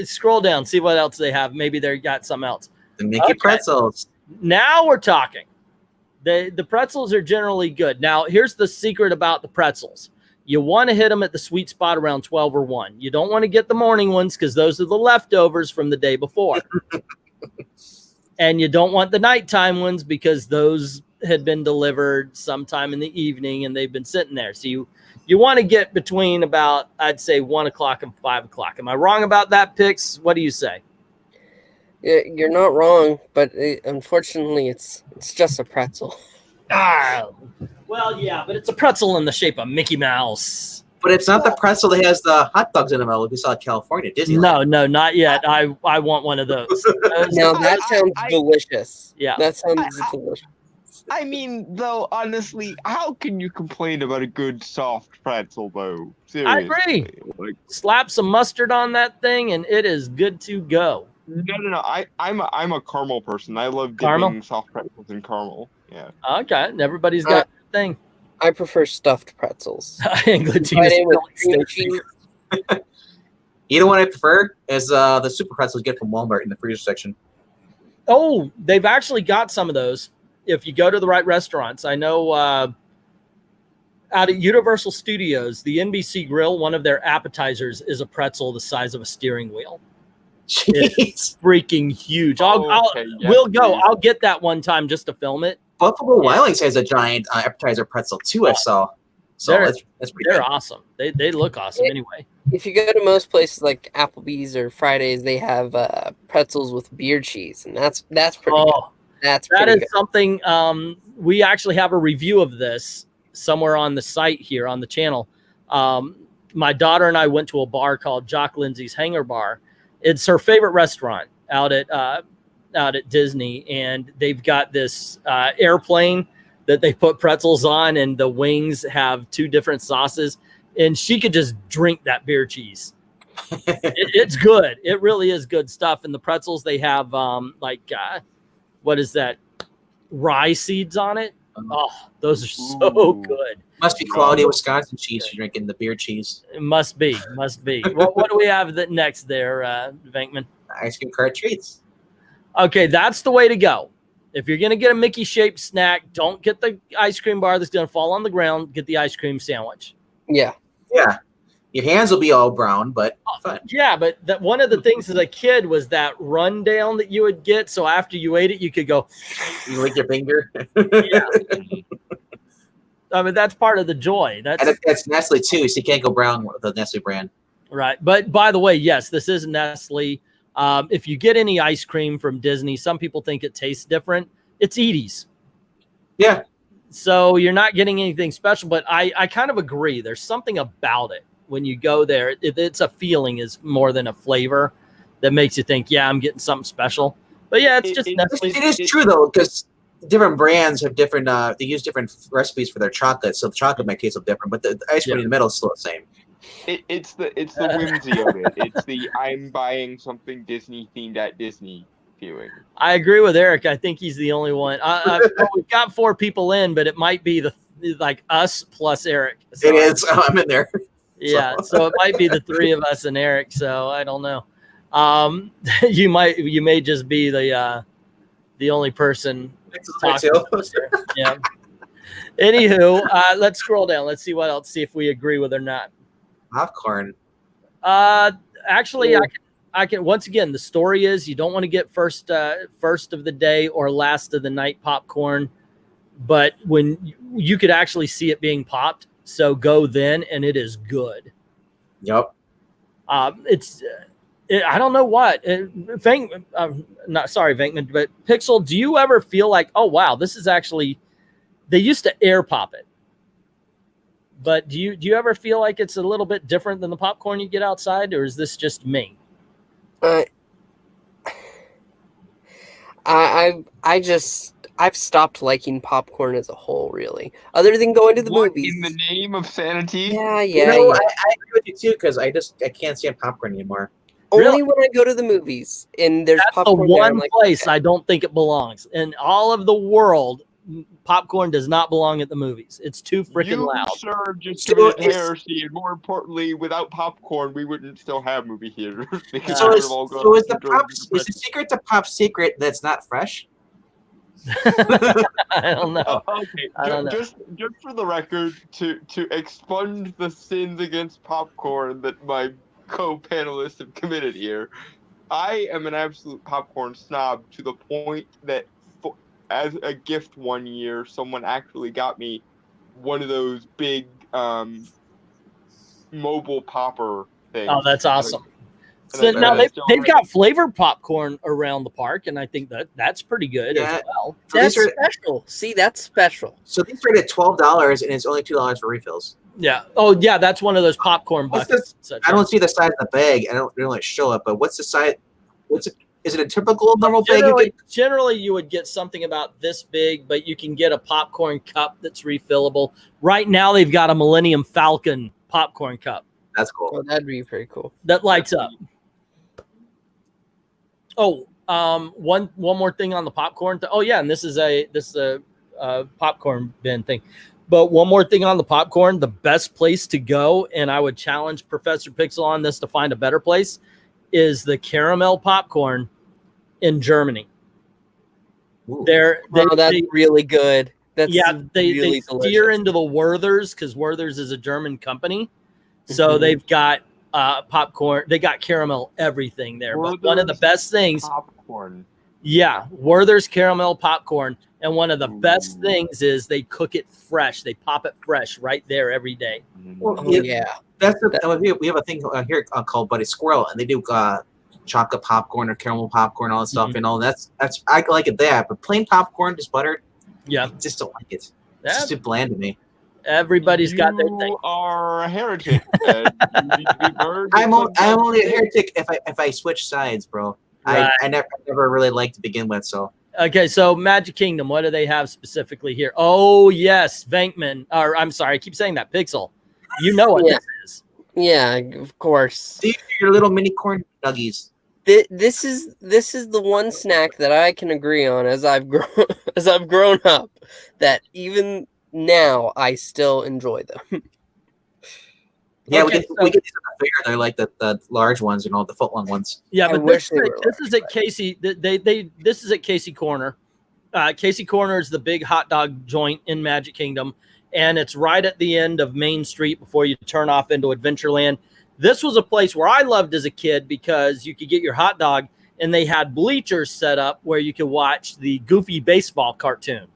Scroll down, see what else they have. Maybe they got something else. The Mickey pretzels. Now we're talking. The pretzels are generally good. Now, here's the secret about the pretzels. You want to hit them at the sweet spot around 12 or 1. You don't want to get the morning ones because those are the leftovers from the day before. And you don't want the nighttime ones because those had been delivered sometime in the evening and they've been sitting there. So you want to get between about, I'd say, 1 o'clock and 5 o'clock. Am I wrong about that, Pix? What do you say? You're not wrong, but unfortunately, it's just a pretzel. Well, yeah, but it's a pretzel in the shape of Mickey Mouse. But it's not the pretzel that has the hot dogs in the middle like we saw in California, Disneyland. No, not yet. I want one of those. Now that sounds delicious. Yeah. That sounds delicious. I mean, though, honestly, how can you complain about a good soft pretzel, though? Seriously. I agree. Like, slap some mustard on that thing, and it is good to go. No. I'm a caramel person. I love Caramel? dipping soft pretzels in caramel. Yeah. Okay, everybody's got their thing. I prefer stuffed pretzels. English Fried in with cream cheese. You know what I prefer is the super pretzels you get from Walmart in the freezer section. Oh, they've actually got some of those. If you go to the right restaurants, I know out at Universal Studios, the NBC Grill, one of their appetizers is a pretzel the size of a steering wheel. Jeez. It's freaking huge. We'll go. I'll get that one time just to film it. Buffalo Wild Wings has a giant appetizer pretzel too. I saw. So that's pretty They're good. awesome. They look awesome anyway. If you go to most places like Applebee's or Fridays, they have pretzels with beer cheese, and that's pretty good. That is something. We actually have a review of this somewhere on the site here on the channel. My daughter and I went to a bar called Jock Lindsay's Hangar Bar. It's her favorite restaurant out at Disney, and they've got this airplane that they put pretzels on, and the wings have 2 different sauces, and she could just drink that beer cheese. It's good. It really is good stuff. And the pretzels, they have what is that? Rye seeds on it. Oh, those are so good. Must be quality Wisconsin cheese you're drinking, the beer cheese. It must be. What do we have next there, Venkman? Ice cream cart treats. Okay, that's the way to go. If you're going to get a Mickey-shaped snack, don't get the ice cream bar that's going to fall on the ground. Get the ice cream sandwich. Yeah. Yeah. Your hands will be all brown, but fun. Yeah, but one of the things as a kid was that rundown that you would get. So after you ate it, you could go. You lick your finger. Yeah. I mean, that's part of the joy. That's Nestle too, so you can't go brown with the Nestle brand. Right. But by the way, yes, this is Nestle. If you get any ice cream from Disney, some people think it tastes different. It's Edie's. Yeah. So you're not getting anything special, but I kind of agree. There's something about it when you go there. It's a feeling is more than a flavor that makes you think, yeah, I'm getting something special. But yeah, it's just Nestle. It is true though, because different brands have different. They use different recipes for their chocolate, so the chocolate might taste a little different, but the ice cream in the middle is still the same. It's the whimsy of it. It's the I'm buying something Disney themed at Disney feeling. I agree with Eric. I think he's the only one. We've got 4 people in, but it might be like us plus Eric. So it is. I'm in there. Yeah, so it might be the 3 of us and Eric. So I don't know. You may just be the only person talking to us here. Yeah. Anywho, let's scroll down. Let's see what else. See if we agree with it or not. Popcorn. Actually, I can. Once again, the story is you don't want to get first of the day or last of the night popcorn, but when you could actually see it being popped, so go then, and it is good. Yep. I don't know what. Not sorry, Venkman, but Pixel. Do you ever feel like, oh wow, this is actually? They used to air pop it. But do you ever feel like it's a little bit different than the popcorn you get outside, or is this just me? I've stopped liking popcorn as a whole, really. Other than going to the movies. In the name of sanity? Yeah. I agree with you too, because I can't stand popcorn anymore. Only when I go to the movies and there's That's popcorn. The one place I don't think it belongs in all of the world. Popcorn does not belong at the movies. It's too freaking loud. Sir, just committed heresy, and more importantly, without popcorn, we wouldn't still have movie theaters. So is the secret to Pop Secret that's not fresh? I don't know. Okay, I don't know. just for the record, to expunge the sins against popcorn that my co-panelists have committed here, I am an absolute popcorn snob to the point that as a gift one year, someone actually got me one of those big mobile popper things. Oh, that's awesome. So now they've got flavored popcorn around the park, and I think that's pretty good as well. That's special. See, that's special. So these are at $12, and it's only $2 for refills. Yeah. Oh, yeah. That's one of those popcorn buckets. I don't see the size of the bag. I don't really show it, but what's the size? Is it a typical normal bag? Generally, you would get something about this big, but you can get a popcorn cup that's refillable. Right now, they've got a Millennium Falcon popcorn cup. That's cool. Oh, that'd be pretty cool. That lights up. Oh, one more thing on the popcorn. Oh yeah, and this is a popcorn bin thing. But one more thing on the popcorn, the best place to go, and I would challenge Professor Pixel on this to find a better place, is the caramel popcorn in Germany. That's really good. That's they really steer into the Werther's because Werther's is a German company. So they've got popcorn. They got caramel everything there. But one of the best things, popcorn. Yeah, Werther's caramel popcorn. And one of the best things is they cook it fresh. They pop it fresh right there every day. Well, we have a thing here called Buddy Squirrel, and they do chocolate popcorn or caramel popcorn, all that stuff. You know, that's I like it there. But plain popcorn, just buttered, I just don't like it. It's just too bland to me. Everybody's got their thing. You are a heretic. You need to be burned. I'm only a heretic if I switch sides, bro. Right. I never really liked to begin with. So okay, so Magic Kingdom, what do they have specifically here? Oh yes, Venkman. Or I'm sorry, I keep saying that. Pixel. You know what this is? Yeah, of course. These are your little mini corn nuggies. This is the one snack that I can agree on as I've grown up, that even now I still enjoy them. Yeah, we get these at the fair. They're like the large ones, the foot-long ones. Yeah, but this is at Casey. This is at Casey Corner. Casey Corner is the big hot dog joint in Magic Kingdom, and it's right at the end of Main Street before you turn off into Adventureland. This was a place where I loved as a kid because you could get your hot dog, and they had bleachers set up where you could watch the Goofy baseball cartoon.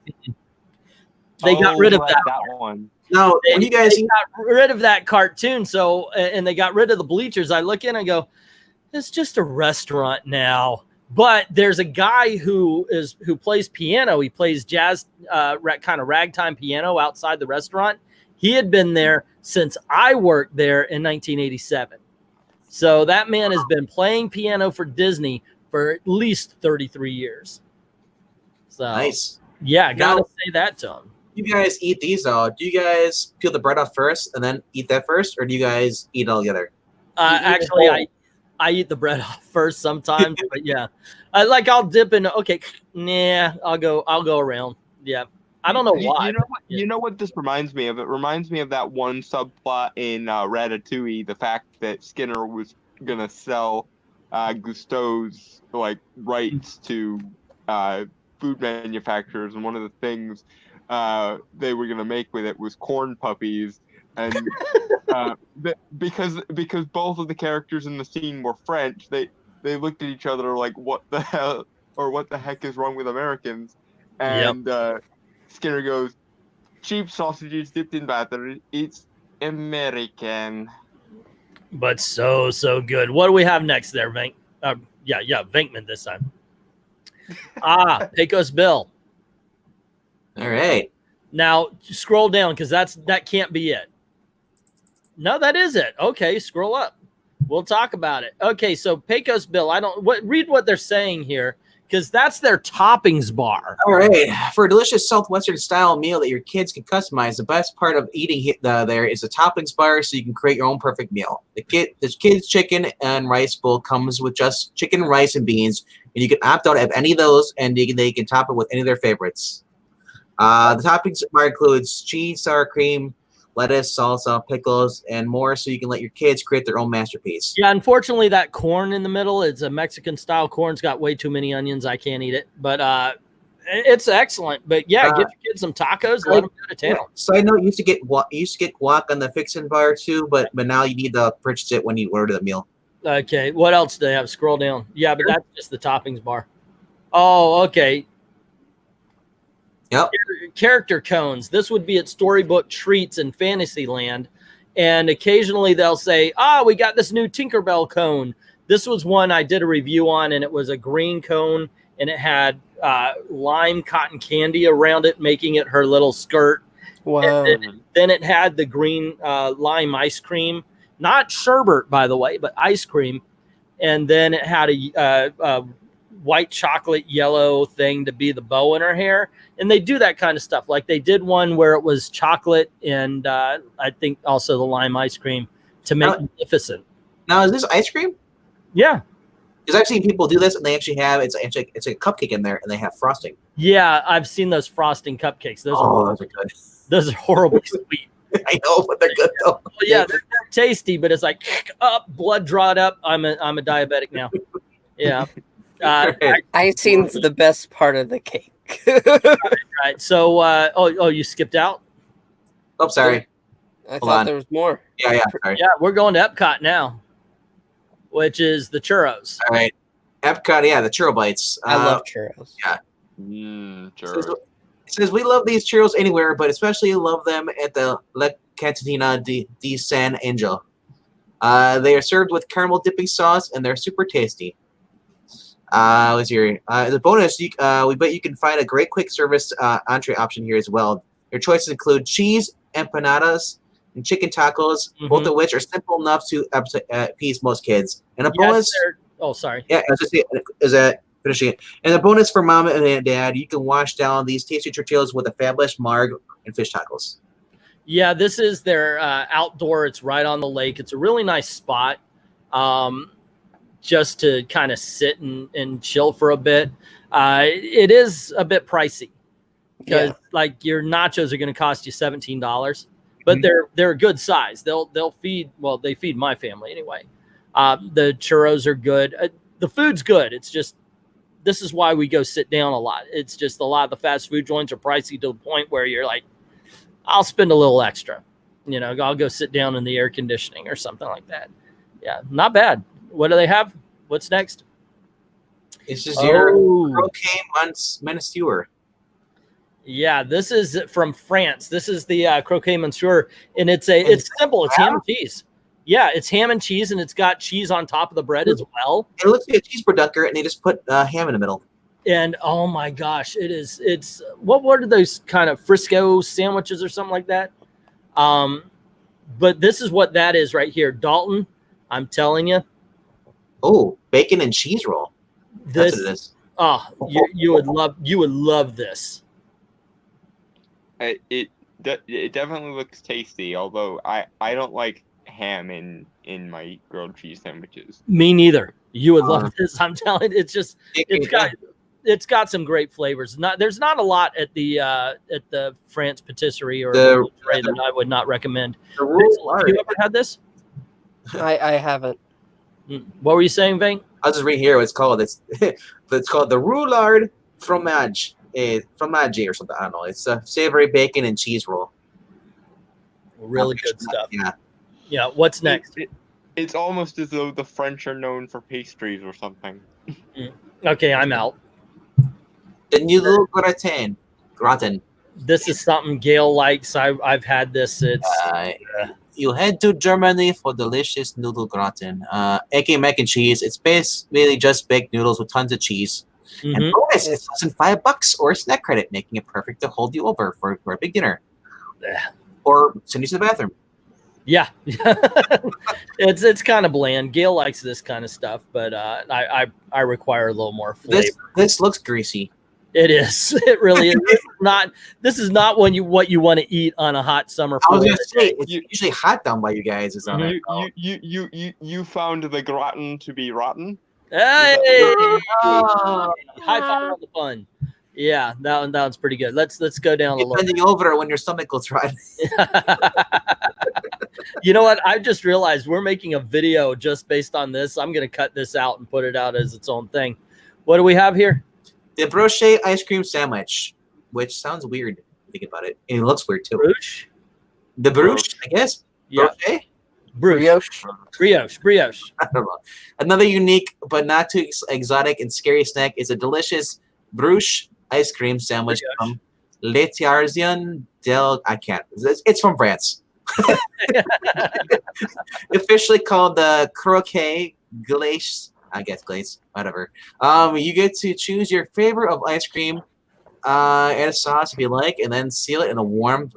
They got rid of that one. No, when you guys got rid of that cartoon, and they got rid of the bleachers. I look in and go, it's just a restaurant now. But there's a guy who plays piano. He plays jazz, kind of ragtime piano outside the restaurant. He had been there since I worked there in 1987. So that man has been playing piano for Disney for at least 33 years. So nice. Yeah, gotta say that to him. You guys eat these though? Do you guys peel the bread off first and then eat that first, or do you guys eat it all together? Actually, I eat the bread off first sometimes, but yeah, I'll dip in. Okay, nah, I'll go around. Yeah, I don't know why. You know what this reminds me of? It reminds me of that one subplot in Ratatouille. The fact that Skinner was gonna sell Gusteau's rights to food manufacturers, and one of the things they were gonna make with it was corn puppies, and because both of the characters in the scene were French, they looked at each other like, what the hell, or what the heck is wrong with Americans? And Skinner goes, cheap sausages dipped in batter, it's American. But so good. What do we have next there, Venk? Venkman this time. Pecos Bill. All right. Now scroll down because that can't be it. No, that is it. Okay, scroll up. We'll talk about it. Okay, so Pecos Bill. Read what they're saying here because that's their toppings bar. All right. For a delicious Southwestern style meal that your kids can customize, the best part of eating there is the toppings bar, so you can create your own perfect meal. The kids chicken and rice bowl comes with just chicken, rice, and beans, and you can opt out of any of those, and they can top it with any of their favorites. The toppings bar includes cheese, sour cream, lettuce, salsa, pickles, and more, so you can let your kids create their own masterpiece. Yeah, unfortunately, that corn in the middle, it's a Mexican-style corn. It's got way too many onions. I can't eat it. But It's excellent, but yeah, get your kids some tacos. Let them go to town. Side note: you used to get guac on the fixin' bar too, but now you need to purchase it when you order the meal. Okay, what else do they have? Scroll down. Yeah, but that's just the toppings bar. Oh, okay. Yep. Character cones. This would be at Storybook Treats in Fantasyland, and occasionally they'll say, we got this new Tinkerbell cone. This was one I did a review on, and it was a green cone, and it had lime cotton candy around it, making it her little skirt. Wow. Then it had the green lime ice cream, not sherbet, by the way, but ice cream. And then it had a white chocolate yellow thing to be the bow in her hair. And they do that kind of stuff. Like they did one where it was chocolate and I think also the lime ice cream to make it magnificent. Now, is this ice cream? Yeah. Because I've seen people do this, and they actually have it's a cupcake in there, and they have frosting. Yeah, I've seen those frosting cupcakes. Those are good. Those are horribly sweet. I know, but they're good though. Well, yeah, they're tasty, but it's like blood dried up. I'm a diabetic now. Yeah. Icing's the best part of the cake. Right. So, you skipped out? Oh, sorry. I thought there was more. Yeah. Sorry. Yeah, we're going to Epcot now, which is the churros. All right. Epcot, yeah, the churro bites. I love churros. Yeah. Churros. It says we love these churros anywhere, but especially love them at the La Cantina de San Angel. They are served with caramel dipping sauce, and they're super tasty. Let's hear. The bonus, we bet you can find a great quick service entree option here as well. Your choices include cheese empanadas and chicken tacos, both of which are simple enough to appease most kids. And a bonus. Oh, sorry. Yeah, I was just saying, is that finishing it? And the bonus for mom and dad, you can wash down these tasty tortillas with a fabulous marg and fish tacos. Yeah, this is their outdoor. It's right on the lake. It's a really nice spot. Just to kind of sit and chill for a bit. It is a bit pricey because like your nachos are going to cost you $17, but they're a good size. They'll feed, well, they feed my family anyway. The churros are good. The food's good. It's just, this is why we go sit down a lot. It's just a lot of the fast food joints are pricey to the point where you're like, I'll spend a little extra, I'll go sit down in the air conditioning or something like that. Yeah. Not bad. What do they have? What's next? It's just your croquet monsieur. Yeah, this is from France. This is the croquet monsieur, and it's simple. It's ham and cheese. Yeah, it's ham and cheese, and it's got cheese on top of the bread as well. It looks like a cheeseburger, and they just put ham in the middle. And oh my gosh, it's what are those kind of Frisco sandwiches or something like that? But this is what that is right here, Dalton. I'm telling you. Oh, bacon and cheese roll. That's what it is. Oh, you would love this. It definitely looks tasty, although I don't like ham in my grilled cheese sandwiches. Me neither. You would love this. I'm telling you, it's got some great flavors. There's not a lot at the France patisserie or that I would not recommend. Have you ever had this? I haven't. What were you saying, Vane? I'll just read here what it's called. It's called the roulade fromage, fromage or something. I don't know. It's a savory bacon and cheese roll. Really good stuff. Yeah. Yeah. What's next? It's almost as though the French are known for pastries or something. Okay, I'm out. The new little gratin. This is something Gail likes. I've had this. It's you head to Germany for delicious noodle gratin. aka mac and cheese. It's basically just baked noodles with tons of cheese. And bonus, it's less than $5 or a snack credit, making it perfect to hold you over for a big dinner. Or send you to the bathroom. Yeah. it's kind of bland. Gail likes this kind of stuff, but I require a little more flavor. This looks greasy. It is. It really is. This is not what you want to eat on a hot summer. I was going to say it's usually hot down by you guys. Is on you found the gratin to be rotten. Hey! High five on the fun. Yeah, that one's pretty good. Let's go down a little. Bending over when your stomach goes right. You know what? I just realized we're making a video just based on this. I'm going to cut this out and put it out as its own thing. What do we have here? The brochet ice cream sandwich, which sounds weird if you think about it. And it looks weird too. Brooch? The brooch, I guess. Yeah. Brochet? Brioche. I don't know. Another unique but not too exotic and scary snack is a delicious brooch ice cream sandwich from L'Artisan del. I can't. It's from France. Officially called the croquet glace. I guess glaze, whatever. You get to choose your favorite of ice cream, add a sauce if you like, and then seal it in a warm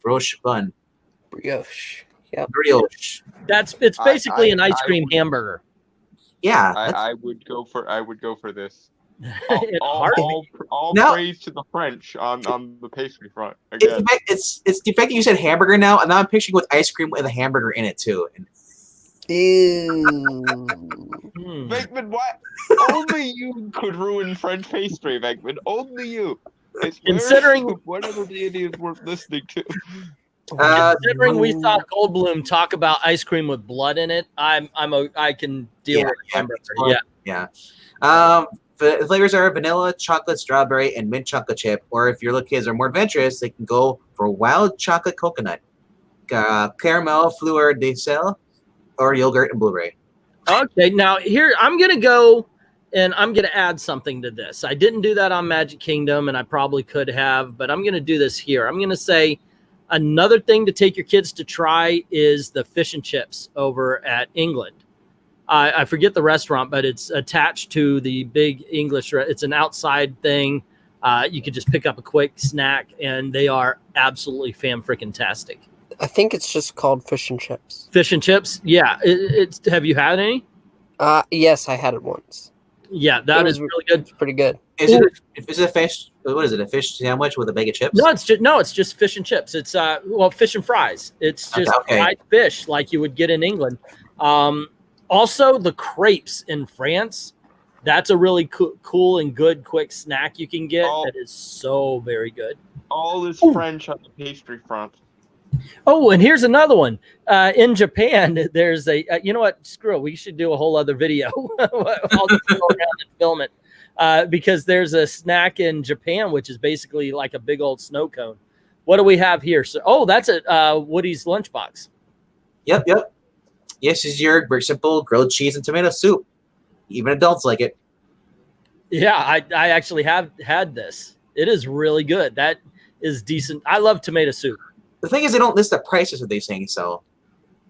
brioche bun. Brioche. Yep. Brioche. It's basically an ice cream hamburger. Yeah. I would go for this. All praise to the French on the pastry front. Again. It's the fact that you said hamburger now, and now I'm picturing with ice cream with a hamburger in it too. Ew. Venkman, what? Only you could ruin French pastry, Venkman. Only you. Considering whatever deity is worth listening to. Considering we saw Goldblum talk about ice cream with blood in it, I can deal with hamburger. Yeah. The flavors are vanilla, chocolate, strawberry, and mint chocolate chip. Or if your little kids are more adventurous, they can go for wild chocolate coconut, caramel fleur de sel, or yogurt and blueberry. Okay, now here I'm gonna go and I'm gonna add something to this. I didn't do that on Magic Kingdom, and I probably could have, but I'm gonna do this here. I'm gonna say another thing to take your kids to try is the fish and chips over at England. I forget the restaurant, but it's attached to the big English. It's an outside thing. You could just pick up a quick snack, and they are absolutely fan-freaking-tastic. I think it's just called fish and chips. Fish and chips? Yeah. Have you had any? Yes, I had it once. Yeah, that is really good. It's pretty good. Is it a fish? What is it? A fish sandwich with a bag of chips? No, it's just fish and chips. It's fish and fries. It's just fried fish like you would get in England. Also, the crepes in France. That's a really cool and good quick snack you can get. That is so very good. All is French on the pastry front. Oh, and here's another one. In Japan, there's a, you know what? Screw it. We should do a whole other video. I'll just go around and film it. Because there's a snack in Japan, which is basically like a big old snow cone. What do we have here? So, that's a Woody's lunchbox. Yep. Yes, it's your very simple grilled cheese and tomato soup. Even adults like it. Yeah, I actually have had this. It is really good. That is decent. I love tomato soup. The thing is, they don't list the prices of these things, so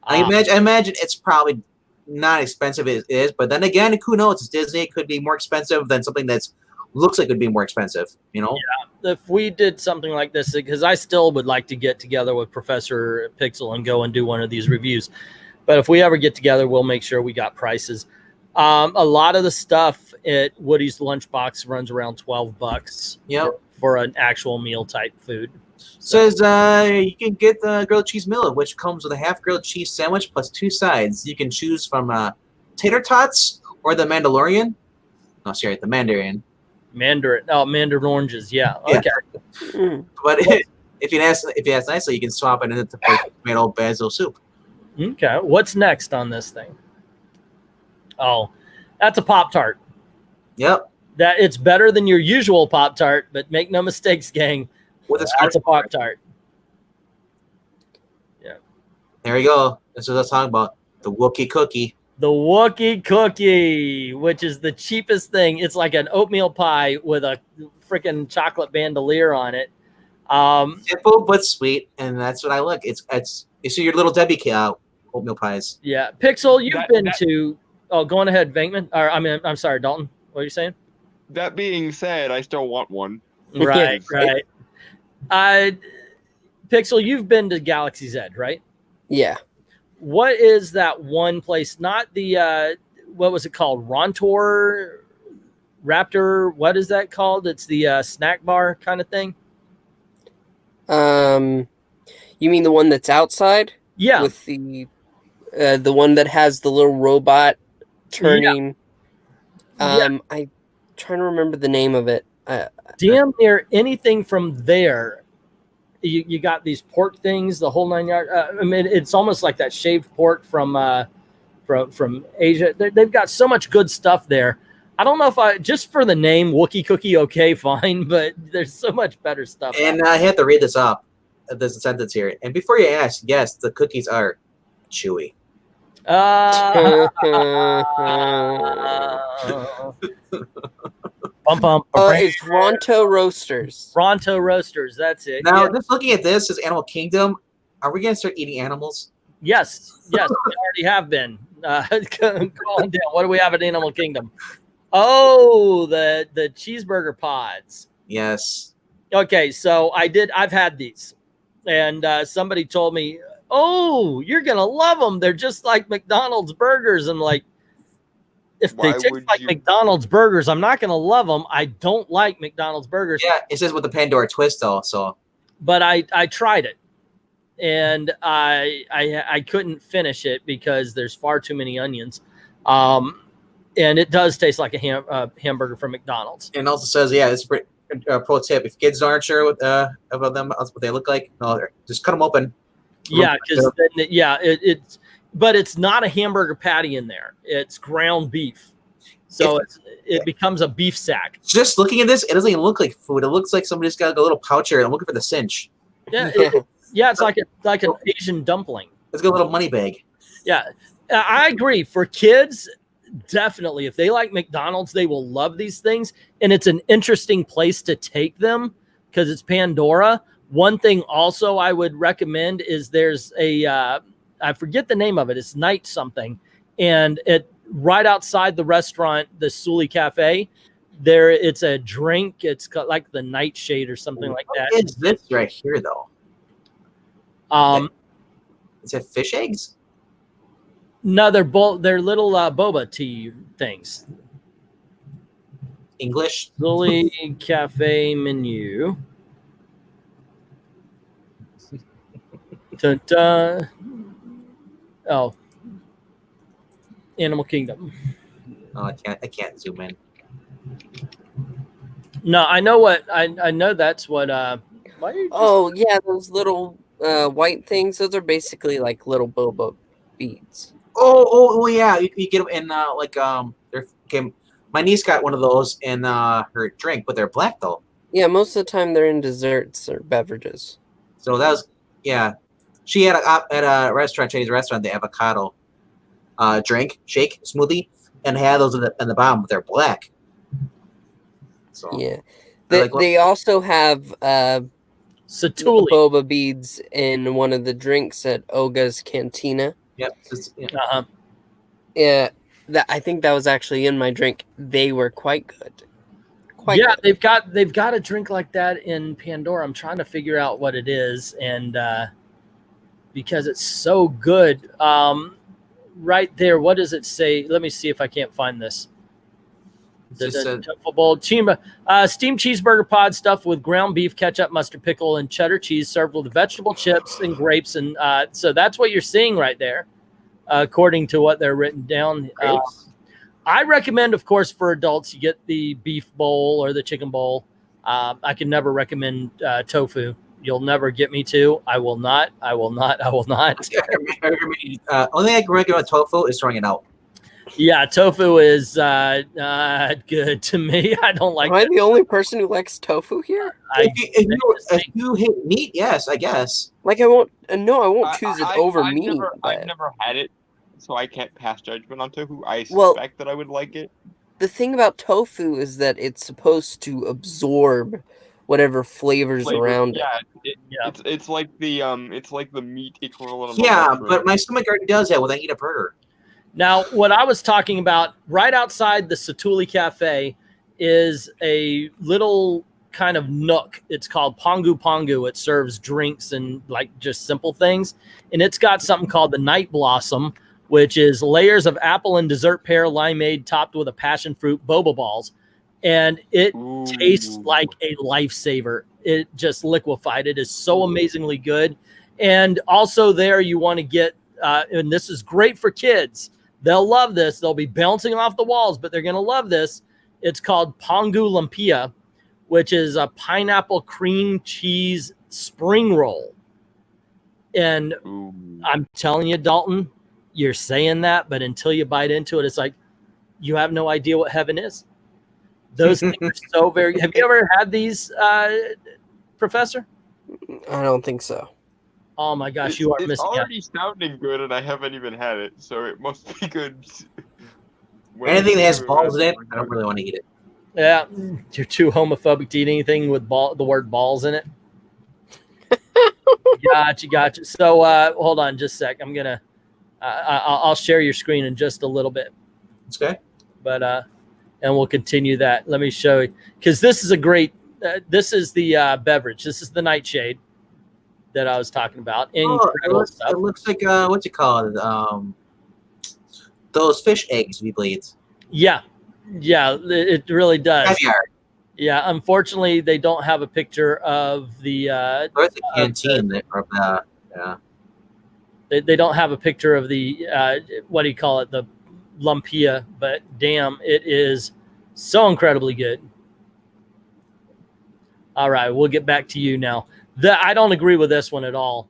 I imagine it's probably not expensive as it is. But then again, who knows? It's Disney. It could be more expensive than something that looks like it would be more expensive. You know? Yeah. If we did something like this, because I still would like to get together with Professor Pixel and go and do one of these reviews. But if we ever get together, we'll make sure we got prices. A lot of the stuff at Woody's Lunchbox runs around $12. Yep. For an actual meal type food. Says you can get the grilled cheese meal, which comes with a half grilled cheese sandwich plus 2 sides. You can choose from tater tots or the Mandalorian. Oh, sorry, the Mandarin. Mandarin oranges. Yeah. Okay. Yeah. But if you ask nicely, you can swap it into tomato basil soup. Okay. What's next on this thing? Oh, that's a Pop-Tart. Yep. That it's better than your usual Pop-Tart, but make no mistakes, gang. That's a Pop-Tart. Yeah. There you go. This is what I was talking about. The Wookie Cookie. The Wookie Cookie, which is the cheapest thing. It's like an oatmeal pie with a freaking chocolate bandolier on it. Simple but sweet, and that's what I like. It's your little Debbie oatmeal pies. Yeah. Pixel, you've been to... Oh, go on ahead, Venkman. Or, I'm sorry, Dalton. What are you saying? That being said, I still want one. Right. Pixel, you've been to Galaxy's Edge, right? Yeah. What is that one place? Not the what was it called? Rontor Raptor? What is that called? It's the snack bar kind of thing. You mean the one that's outside? Yeah. With the one that has the little robot turning. Yeah. I'm trying to remember the name of it. Damn near anything from there. You got these pork things, the whole 9 yards. I mean, it's almost like that shaved pork from Asia. They've got so much good stuff there. I don't know if I just for the name Wookie Cookie, okay, fine, but there's so much better stuff. And I have to read this up. There's a sentence here. And before you ask, yes, the cookies are chewy. It's Ronto Roasters. Ronto Roasters, that's it. Now, just looking at this as Animal Kingdom, are we going to start eating animals? Yes, we already have been. Calm down. What do we have at Animal Kingdom? Oh, the cheeseburger pods. Yes. Okay, so I've had these, and somebody told me, "Oh, you're gonna love them. They're just like McDonald's burgers." I'm like, if they taste like McDonald's burgers, I'm not gonna love them. I don't like McDonald's burgers. Yeah, it says with the Pandora twist, though. So, but I tried it, and I couldn't finish it because there's far too many onions. And it does taste like a hamburger from McDonald's. And also says, yeah, it's a pro tip. If kids aren't sure about them, what they look like, no, just cut them open. Yeah, because it's but it's not a hamburger patty in there. It's ground beef. So it becomes a beef sack. Just looking at this, it doesn't even look like food. It looks like somebody just got a little pouch here. I'm looking for the cinch. Yeah, it's like an Asian dumpling. It's got a little money bag. Yeah, I agree. For kids, definitely, if they like McDonald's, they will love these things. And it's an interesting place to take them because it's Pandora. One thing also I would recommend is there's a, I forget the name of it. It's Night something. And right outside the restaurant, the Sully Cafe, it's a drink. It's got like the Nightshade or something like that. What is this right here, though? Is it fish eggs? No, they're little boba tea things. English? Sully Cafe menu. Dun-dun. Oh, Animal Kingdom. Oh, I can't zoom in. No, I know what I know. That's what. Oh yeah, those little white things. Those are basically like little boba beads. Oh yeah, you get them in my niece got one of those in her drink, but they're black though. Yeah, most of the time they're in desserts or beverages. So that was she had at a restaurant, Chinese restaurant, the avocado shake smoothie, and had those in the bottom, but they're black. So yeah, they also have Satuli boba beads in one of the drinks at Oga's Cantina. Yep. Yeah, I think that was actually in my drink. They were quite good. Good. They've got a drink like that in Pandora. I'm trying to figure out what it is, and because it's so good. Right there, what does it say? Let me see if I can't find this. Bowl steamed cheeseburger pod stuffed with ground beef, ketchup, mustard, pickle, and cheddar cheese, served with vegetable chips and grapes. And so that's what you're seeing right there, according to what they're written down. I recommend, of course, for adults, you get the beef bowl or the chicken bowl. I can never recommend tofu. You'll never get me to. I will not. Only thing I can recommend tofu is throwing it out. Yeah, tofu is not good to me. I don't like. Am I the only person who likes tofu here? If you hate meat, yes, I guess. Like I won't. No, I won't choose it over meat. I've never had it, so I can't pass judgment on tofu. I suspect that I would like it. The thing about tofu is that it's supposed to absorb whatever flavors around it. It's like the meat equivalent of but my stomach already does that when I eat a burger. Now, what I was talking about right outside the Satuli Cafe is a little kind of nook. It's called Pongu Pongu. It serves drinks and like just simple things. And it's got something called the Night Blossom, which is layers of apple and dessert pear limeade topped with a passion fruit boba balls. And it tastes like a lifesaver. It just liquefied. It is so amazingly good. And also there you want to get, and this is great for kids. They'll love this. They'll be bouncing off the walls, but they're going to love this. It's called Pongu Lumpia, which is a pineapple cream cheese spring roll. And I'm telling you, Dalton, you're saying that, but until you bite into it, it's like, you have no idea what heaven is. Those things are so very. Have you ever had these, Professor? I don't think so. Oh my gosh, you are it's missing out. already sounding good, and I haven't even had it, so it must be good. Anything that has balls in it, I don't really want to eat it. Yeah, you're too homophobic to eat anything with the word balls in it. Gotcha. So hold on just a sec. I'm gonna I'll share your screen in just a little bit. Okay. But and we'll continue that. Let me show you, because this is a great this is the beverage. This is the nightshade that I was talking about. Incredible stuff. It looks like what you call it? Those fish eggs we bleed. Yeah, it really does. Caviar. Yeah, unfortunately, they don't have a picture of the. There's a canteen yeah. They don't have a picture of the what do you call it, the lumpia, but damn, it is so incredibly good. All right, we'll get back to you now. I don't agree with this one at all.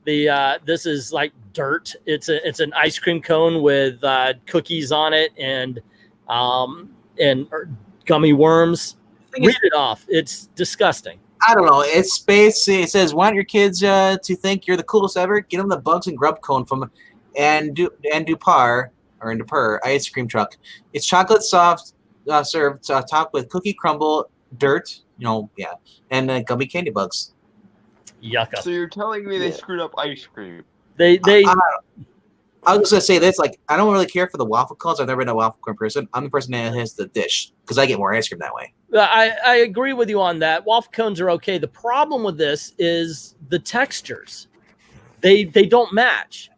This is like dirt. It's an ice cream cone with cookies on it and gummy worms. Read it off. It's disgusting. I don't know. It's space. It says, "Want your kids to think you're the coolest ever? Get them the Bugs and Grub cone from Dupar ice cream truck. It's chocolate soft, served topped with cookie crumble, dirt, and gummy candy bugs." Yucca. So you're telling me they screwed up ice cream? I was gonna say this. Like, I don't really care for the waffle cones. I've never been a waffle cone person. I'm the person that has the dish because I get more ice cream that way. I agree with you on that. Waffle cones are okay. The problem with this is the textures. They don't match.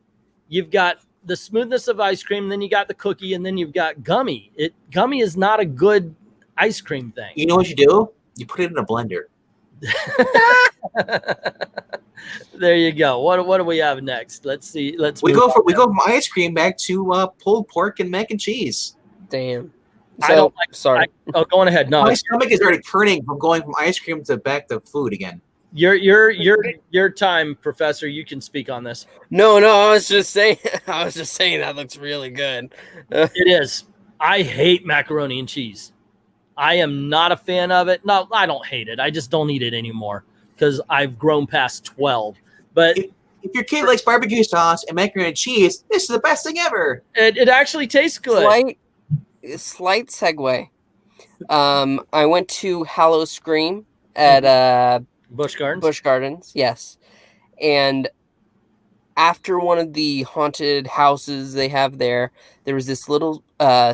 You've got the smoothness of ice cream, then you got the cookie, and then you've got gummy. Gummy is not a good ice cream thing. You know what you do? You put it in a blender. There you go. What do we have next? Let's see. We go from ice cream back to pulled pork and mac and cheese. Damn. I don't like. Sorry. Go on ahead. No, my stomach is already turning from going from ice cream back to food again. Your time, Professor. You can speak on this. No. I was just saying that looks really good. It is. I hate macaroni and cheese. I am not a fan of it. No, I don't hate it. I just don't eat it anymore because I've grown past 12. But if your kid likes barbecue sauce and macaroni and cheese, this is the best thing ever. It actually tastes good. Slight segue. I went to Hallow Scream at Busch Gardens. Busch Gardens, yes. And after one of the haunted houses they have there was this little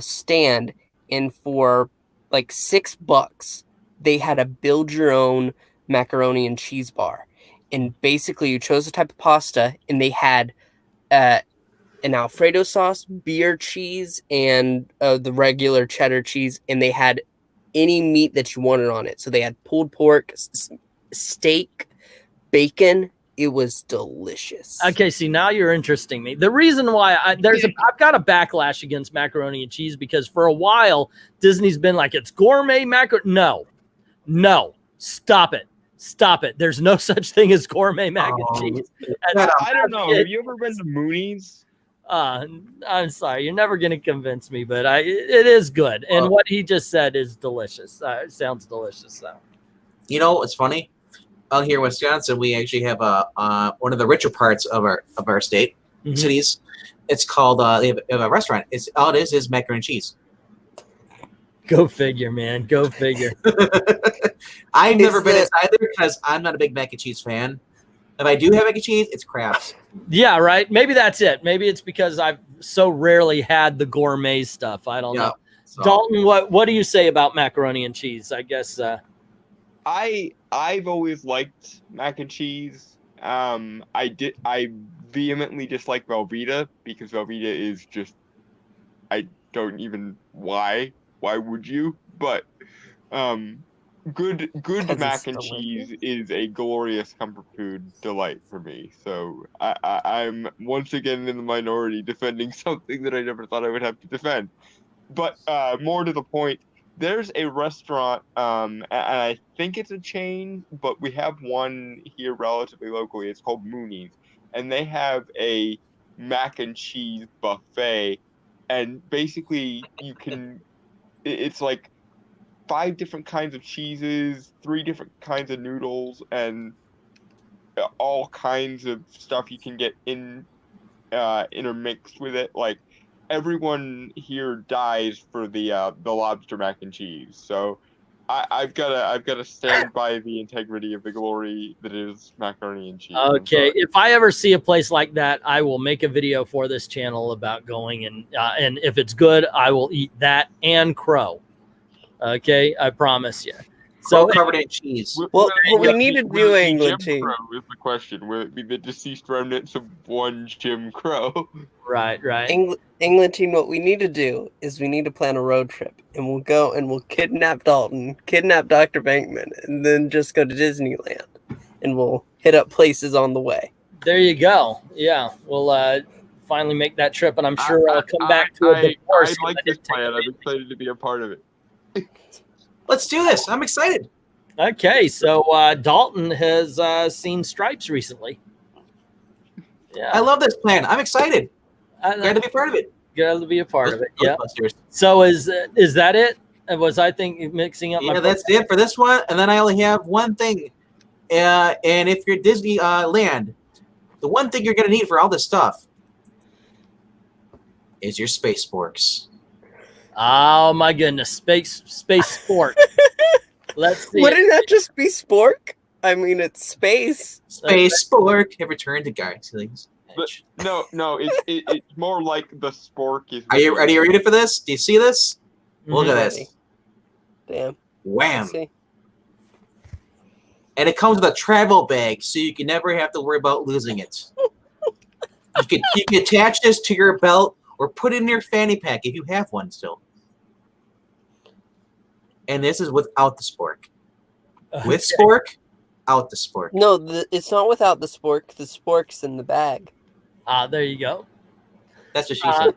stand, and for like $6, they had a build your own macaroni and cheese bar. And basically you chose a type of pasta, and they had an Alfredo sauce, beer cheese, and the regular cheddar cheese, and they had any meat that you wanted on it. So they had pulled pork, steak, bacon. It was delicious. Okay, see, now you're interesting me. The reason why I've got a backlash against macaroni and cheese because for a while Disney's been like, it's gourmet macaroni. No, stop it. There's no such thing as gourmet mac and cheese. I don't know. Have you ever been to Mooney's? I'm sorry, you're never going to convince me, but it is good. And what he just said is delicious. It sounds delicious. So, you know, it's funny. Out here in Wisconsin, we actually have one of the richer parts of our state cities. It's called they have a restaurant. All it is macaroni and cheese. Go figure, man. Go figure. I've never been inside there because I'm not a big mac and cheese fan. If I do have mac and cheese, it's crabs. Yeah, right. Maybe that's it. Maybe it's because I've so rarely had the gourmet stuff. I don't know. So. Dalton, what do you say about macaroni and cheese? I guess. I've always liked mac and cheese. I vehemently dislike Velveeta because Velveeta is just, I don't even why would you? But good mac and cheese is a glorious comfort food delight for me. So I'm once again in the minority defending something that I never thought I would have to defend. But more to the point, there's a restaurant, and I think it's a chain, but we have one here relatively locally. It's called Mooney's, and they have a mac and cheese buffet and basically you can. It's like 5 different kinds of cheeses, 3 different kinds of noodles, and all kinds of stuff you can get intermixed with it. Like everyone here dies for the lobster mac and cheese. So I've gotta stand by the integrity of the glory that is macaroni and cheese. Okay, if I ever see a place like that, I will make a video for this channel about going, and if it's good, I will eat that and crow. Okay, I promise you. So covered in cheese. Well, what we need to do, England Jim team. Crow is the question. Will it be the deceased remnants of one Jim Crow? Right. England team, what we need to do is we need to plan a road trip, and we'll go and we'll kidnap Dalton, kidnap Dr. Bankman, and then just go to Disneyland, and we'll hit up places on the way. There you go. Yeah, we'll finally make that trip, and I'm sure I'll come back to a divorce. I like this plan. I'm excited to be a part of it. Let's do this. I'm excited. Okay, so Dalton has seen Stripes recently. Yeah, I love this plan. I'm excited. Glad to be part of it. Glad to be a part of it. Yeah. Ghostbusters. So is that it? Was I think mixing up? Yeah, that's it for this one. And then I only have one thing. And if you're Disneyland, the one thing you're gonna need for all this stuff is your space sporks. Oh my goodness, space sport. Let's see. Wouldn't that just be spork? I mean, it's space. Space spork have returned to Galaxy's Edge. No, it's more like the spork is. Are you ready for this? Do you see this? Look at Ready. this. Damn. Wham! See? And it comes with a travel bag, so you can never have to worry about losing it. You can attach this to your belt or put it in your fanny pack if you have one still. And this is without the spork. With spork, out the spork. No, it's not without the spork. The spork's in the bag. There you go. That's what she said.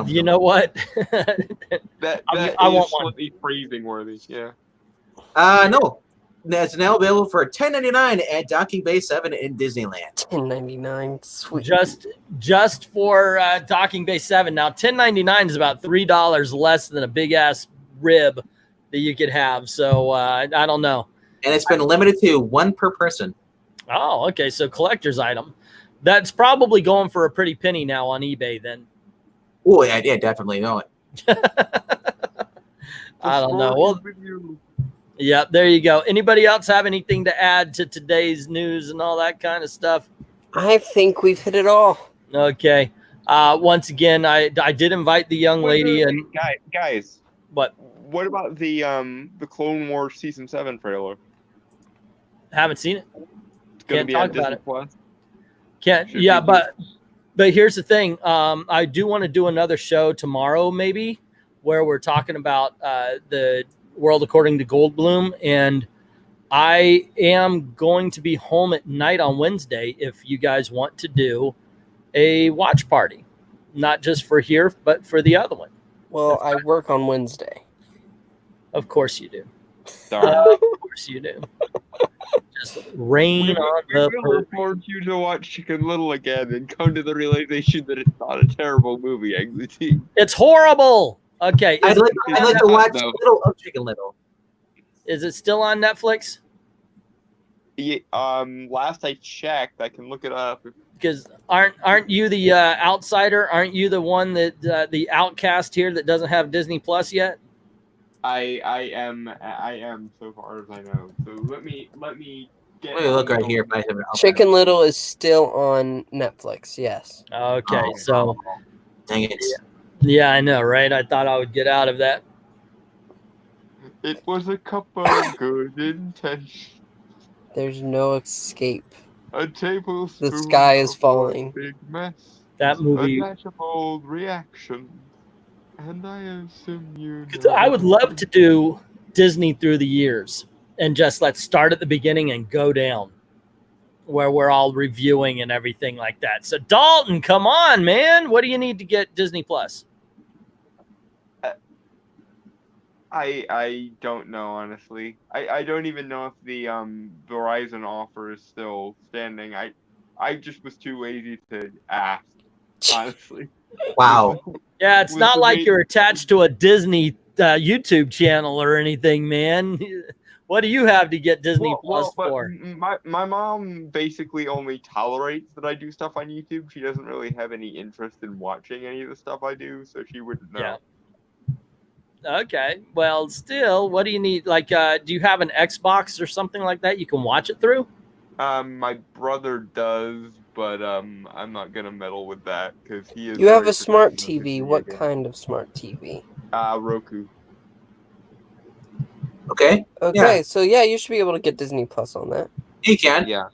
You know what? That I is want one. slightly freezing worthy. Yeah. No. It's now available for $10.99 at Docking Bay 7 in Disneyland. $10.99. Sweet. Just for Docking Bay 7. Now, $10.99 is about $3 less than a big ass rib that you could have. So I don't know. And it's been limited to 1 per person. Oh, okay. So collector's item. That's probably going for a pretty penny now on eBay then. Oh, yeah, definitely. No. I don't know. Well, yeah, there you go. Anybody else have anything to add to today's news and all that kind of stuff? I think we've hit it all. Okay. Once again, I did invite the young lady and guys. What about the Clone Wars season 7 trailer? Haven't seen it. It's gonna Can't be talk on about Disney it. Plus. Can't. Should Yeah, be but here's the thing. I do want to do another show tomorrow, maybe, where we're talking about the world according to Goldblum, and I am going to be home at night on Wednesday if you guys want to do a watch party, not just for here, but for the other one. Well, I work on Wednesday. Of course you do. Sorry. Of course you do. Just rain on We the will report you to watch Chicken Little again and come to the realization that it's not a terrible movie, Exit. It's horrible. Okay. I'd like to watch No. Little of Chicken Little. Is it still on Netflix? Yeah, last I checked, I can look it up. Because aren't you the outsider? Aren't you the one that the outcast here that doesn't have Disney Plus yet? I am so far as I know. So let me get. Let me look right here if I have it. Chicken Little is still on Netflix. Yes. Okay, Oh, so Dang it. yeah, I know, right? I thought I would get out of that. It was a couple of good intentions. There's no escape. A tablespoon. The sky is of falling. Big mess. That movie. A dash of old reaction. And I assume you. I would love to do Disney through the years and just let's start at the beginning and go down where we're all reviewing and everything like that. So Dalton, come on, man. What do you need to get Disney Plus? I don't know, honestly. I don't even know if the Verizon offer is still standing. I just was too lazy to ask, honestly. Wow. Yeah, it's Was not the like way- you're attached to a Disney YouTube channel or anything, man. What do you have to get Disney Plus but for? my mom basically only tolerates that I do stuff on YouTube. She doesn't really have any interest in watching any of the stuff I do, so she wouldn't know. Yeah. Okay. Well, still, what do you need? Like, do you have an Xbox or something like that you can watch it through? My brother does, but I'm not gonna meddle with that because he is. You have very a smart protective of his TV. What behavior. kind of smart TV? Roku. Okay. Okay, Yeah. so yeah, you should be able to get Disney Plus on that. You can. Yeah.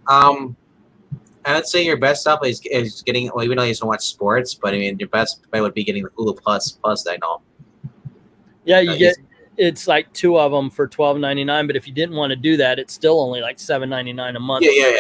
I'd say your best stuff is getting. Well, even though you don't watch sports, but I mean, your best bet would be getting the Hulu Plus. I know. Yeah, you get it's like 2 of them for $12.99. But if you didn't want to do that, it's still only like $7.99 a month. Yeah.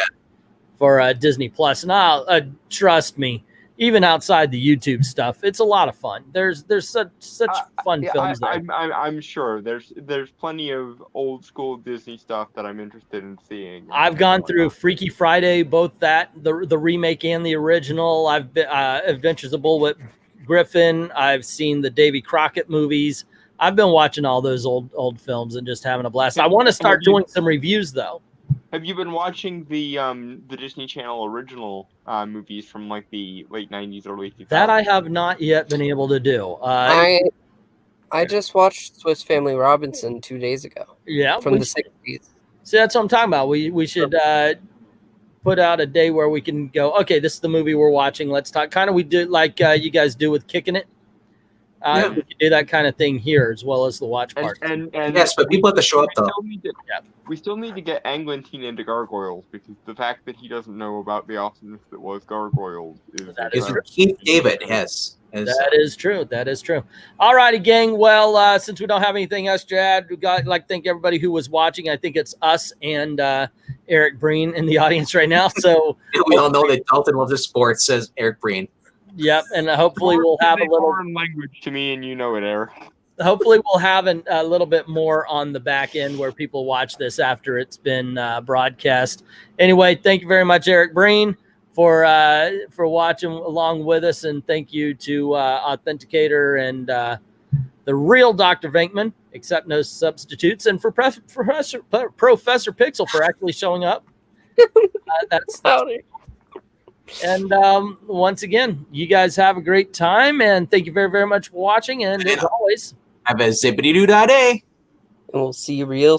For Disney Plus. And trust me, even outside the YouTube stuff, it's a lot of fun. There's such fun films there. I'm sure there's plenty of old school Disney stuff that I'm interested in seeing. I've gone through Freaky Friday, both the remake and the original. I've been Adventures of Bullwhip Griffin. I've seen the Davy Crockett movies. I've been watching all those old films and just having a blast. I want to start doing some reviews though. Have you been watching the Disney Channel original movies from like the late 90s, early 2000s? That I have not yet been able to do. I just watched Swiss Family Robinson 2 days ago. Yeah, from the 60s. See, that's what I'm talking about. We should put out a day where we can go, okay, this is the movie we're watching. Let's talk. Kind of we do like you guys do with Kicking It. Yeah. We can do that kind of thing here as well as the watch party. And Yes, but people have to show up though. We still need to get Anglantine into Gargoyles because the fact that he doesn't know about the awesomeness that was Gargoyles is That is It's Keith David, yes. That is true. That is true. All righty, gang. Well, since we don't have anything else to add, we got like thank everybody who was watching. I think it's us and Eric Breen in the audience right now. So We all know that Dalton loves his sports, says Eric Breen. yep, and hopefully we'll have a little foreign language to me, and you know it, Eric. hopefully we'll have a little bit more on the back end where people watch this after it's been broadcast. Anyway, thank you very much, Eric Breen, for watching along with us, and thank you to Authenticator and the real Dr. Venkman, except no substitutes, and for Professor Pixel for actually showing up. That's Howdy. and once again, you guys have a great time, and thank you very, very much for watching. And as always, Have a zippity-doo-dah day. And we'll see you real